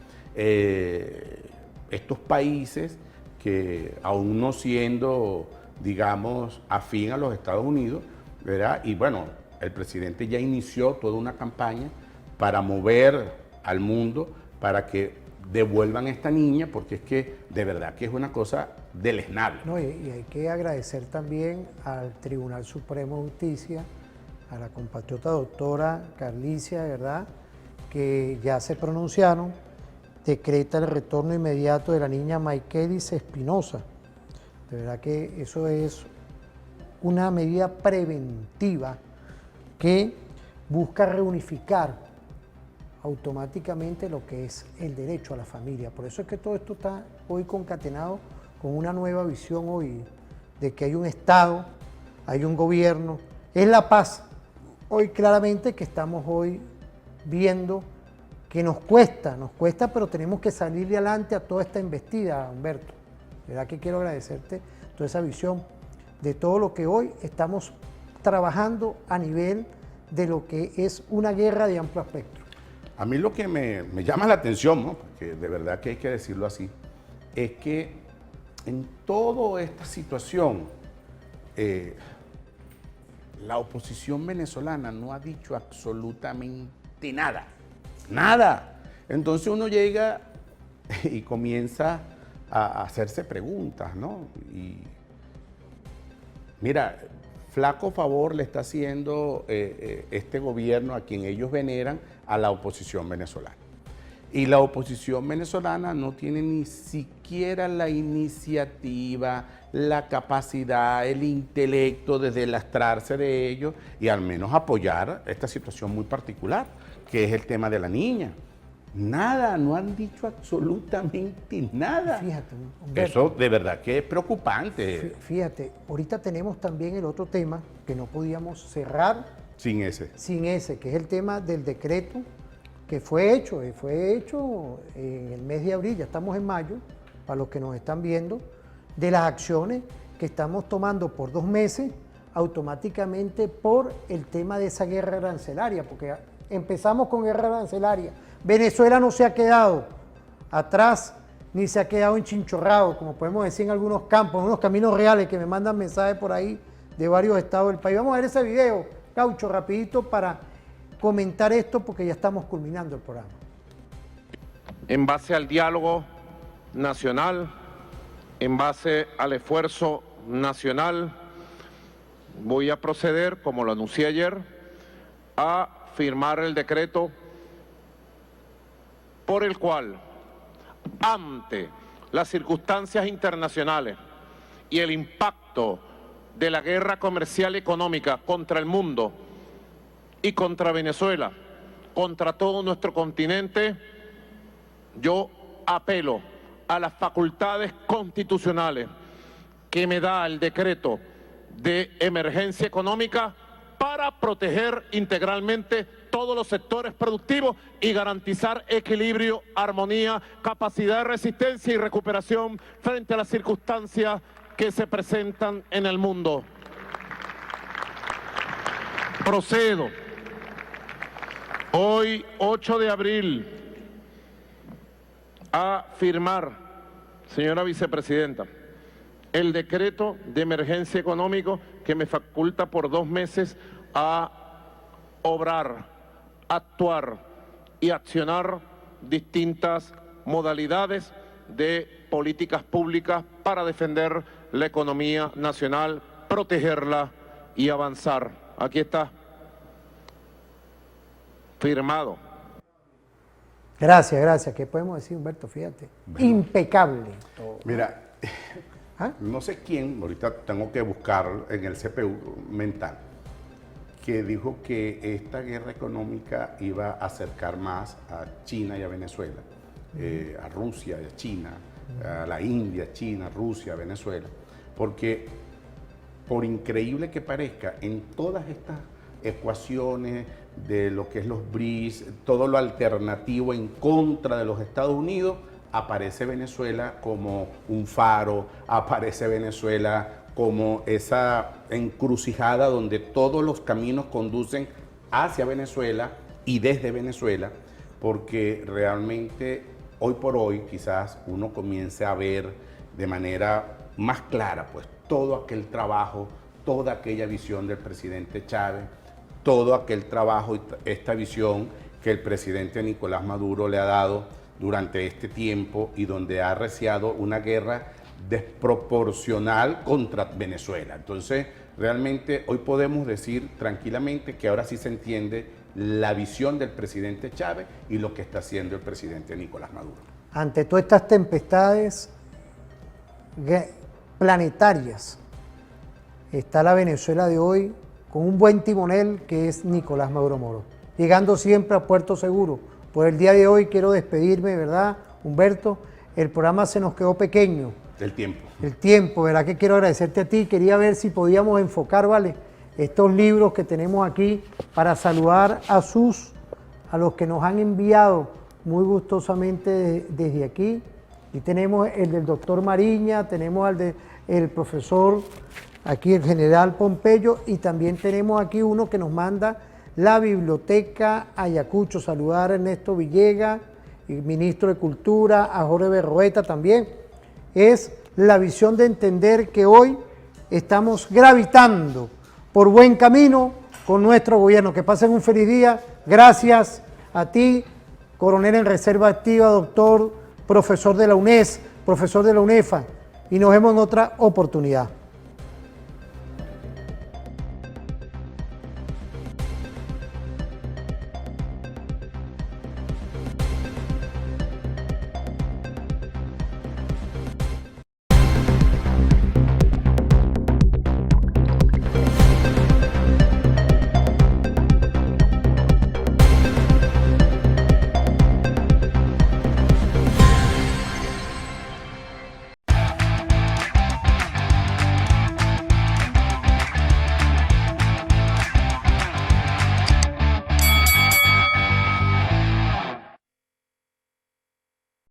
Speaker 3: Estos países que aún no siendo, digamos, afín a los Estados Unidos, ¿verdad? Y bueno, el presidente ya inició toda una campaña para mover al mundo para que devuelvan a esta niña, porque es que de verdad que es una cosa deleznable.
Speaker 2: No, y hay que agradecer también al Tribunal Supremo de Justicia, a la compatriota doctora Carlicia, ¿verdad?, que ya se pronunciaron, decreta el retorno inmediato de la niña Maykelis Espinosa. De verdad que eso es una medida preventiva que busca reunificar automáticamente lo que es el derecho a la familia. Por eso es que todo esto está hoy concatenado con una nueva visión hoy de que hay un Estado, hay un gobierno, es la paz. Hoy claramente que estamos hoy viendo que nos cuesta, pero tenemos que salir adelante a toda esta embestida, Humberto. De verdad que quiero agradecerte toda esa visión de todo lo que hoy estamos trabajando a nivel de lo que es una guerra de amplio espectro.
Speaker 3: A mí lo que me llama la atención, ¿no? Porque de verdad que hay que decirlo así, es que en toda esta situación la oposición venezolana no ha dicho absolutamente nada, nada. Entonces uno llega y comienza a hacerse preguntas, ¿no? Y mira, flaco favor le está haciendo este gobierno a quien ellos veneran a la oposición venezolana. Y la oposición venezolana no tiene ni siquiera la iniciativa, la capacidad, el intelecto de delastrarse de ellos y al menos apoyar esta situación muy particular, que es el tema de la niña. Nada, no han dicho absolutamente nada.
Speaker 2: Fíjate, Humberto,
Speaker 3: eso de verdad que es preocupante.
Speaker 2: Fíjate, ahorita tenemos también el otro tema que no podíamos cerrar
Speaker 3: sin ese,
Speaker 2: que es el tema del decreto que fue hecho en el mes de abril, ya estamos en mayo, para los que nos están viendo, de las acciones que estamos tomando por 2 meses automáticamente por el tema de esa guerra arancelaria, porque empezamos con guerra arancelaria. Venezuela no se ha quedado atrás ni se ha quedado enchinchorrado, como podemos decir en algunos campos, en unos caminos reales que me mandan mensajes por ahí de varios estados del país. Vamos a ver ese video, Caucho, rapidito para comentar esto porque ya estamos culminando el programa.
Speaker 13: En base al diálogo nacional, en base al esfuerzo nacional, voy a proceder, como lo anuncié ayer, a firmar el decreto por el cual, ante las circunstancias internacionales y el impacto de la guerra comercial y económica contra el mundo y contra Venezuela, contra todo nuestro continente, yo apelo a las facultades constitucionales que me da el decreto de emergencia económica para proteger integralmente todos los sectores productivos y garantizar equilibrio, armonía, capacidad de resistencia y recuperación frente a las circunstancias que se presentan en el mundo. Procedo. Hoy, 8 de abril, a firmar, señora vicepresidenta, el decreto de emergencia económico que me faculta por 2 meses a obrar, actuar y accionar distintas modalidades de políticas públicas para defender la economía nacional, protegerla y avanzar. Aquí está. Firmado.
Speaker 2: Gracias. ¿Qué podemos decir, Humberto? Fíjate. Bueno, impecable. Todo.
Speaker 3: Mira, no sé quién, ahorita tengo que buscar en el CPU mental, que dijo que esta guerra económica iba a acercar más a China y a Venezuela, a Rusia y a China, a la India, China, Rusia, Venezuela, porque por increíble que parezca, en todas estas ecuaciones de lo que es los BRICS, todo lo alternativo en contra de los Estados Unidos, aparece Venezuela como un faro, aparece Venezuela como esa encrucijada donde todos los caminos conducen hacia Venezuela y desde Venezuela, porque realmente hoy por hoy quizás uno comience a ver de manera más clara pues todo aquel trabajo, toda aquella visión del presidente Chávez, todo aquel trabajo y esta visión que el presidente Nicolás Maduro le ha dado durante este tiempo y donde ha arreciado una guerra desproporcional contra Venezuela. Entonces, realmente hoy podemos decir tranquilamente que ahora sí se entiende la visión del presidente Chávez y lo que está haciendo el presidente Nicolás Maduro.
Speaker 2: Ante todas estas tempestades planetarias, está la Venezuela de hoy con un buen timonel que es Nicolás Maduro Moro, llegando siempre a puerto seguro, Por el día de hoy quiero despedirme, ¿verdad, Humberto? El programa se nos quedó pequeño.
Speaker 3: El tiempo.
Speaker 2: El tiempo, ¿verdad? Que quiero agradecerte a ti. Quería ver si podíamos enfocar, ¿vale?, estos libros que tenemos aquí para saludar a los que nos han enviado muy gustosamente desde aquí. Y tenemos el del doctor Mariña, tenemos el profesor, aquí el general Pompeyo, y también tenemos aquí uno que nos manda la Biblioteca Ayacucho. Saludar a Ernesto Villegas, el ministro de Cultura, a Jorge Berroeta también. Es la visión de entender que hoy estamos gravitando por buen camino con nuestro gobierno. Que pasen un feliz día. Gracias a ti, coronel en reserva activa, doctor, profesor de la UNES, profesor de la UNEFA, y nos vemos en otra oportunidad.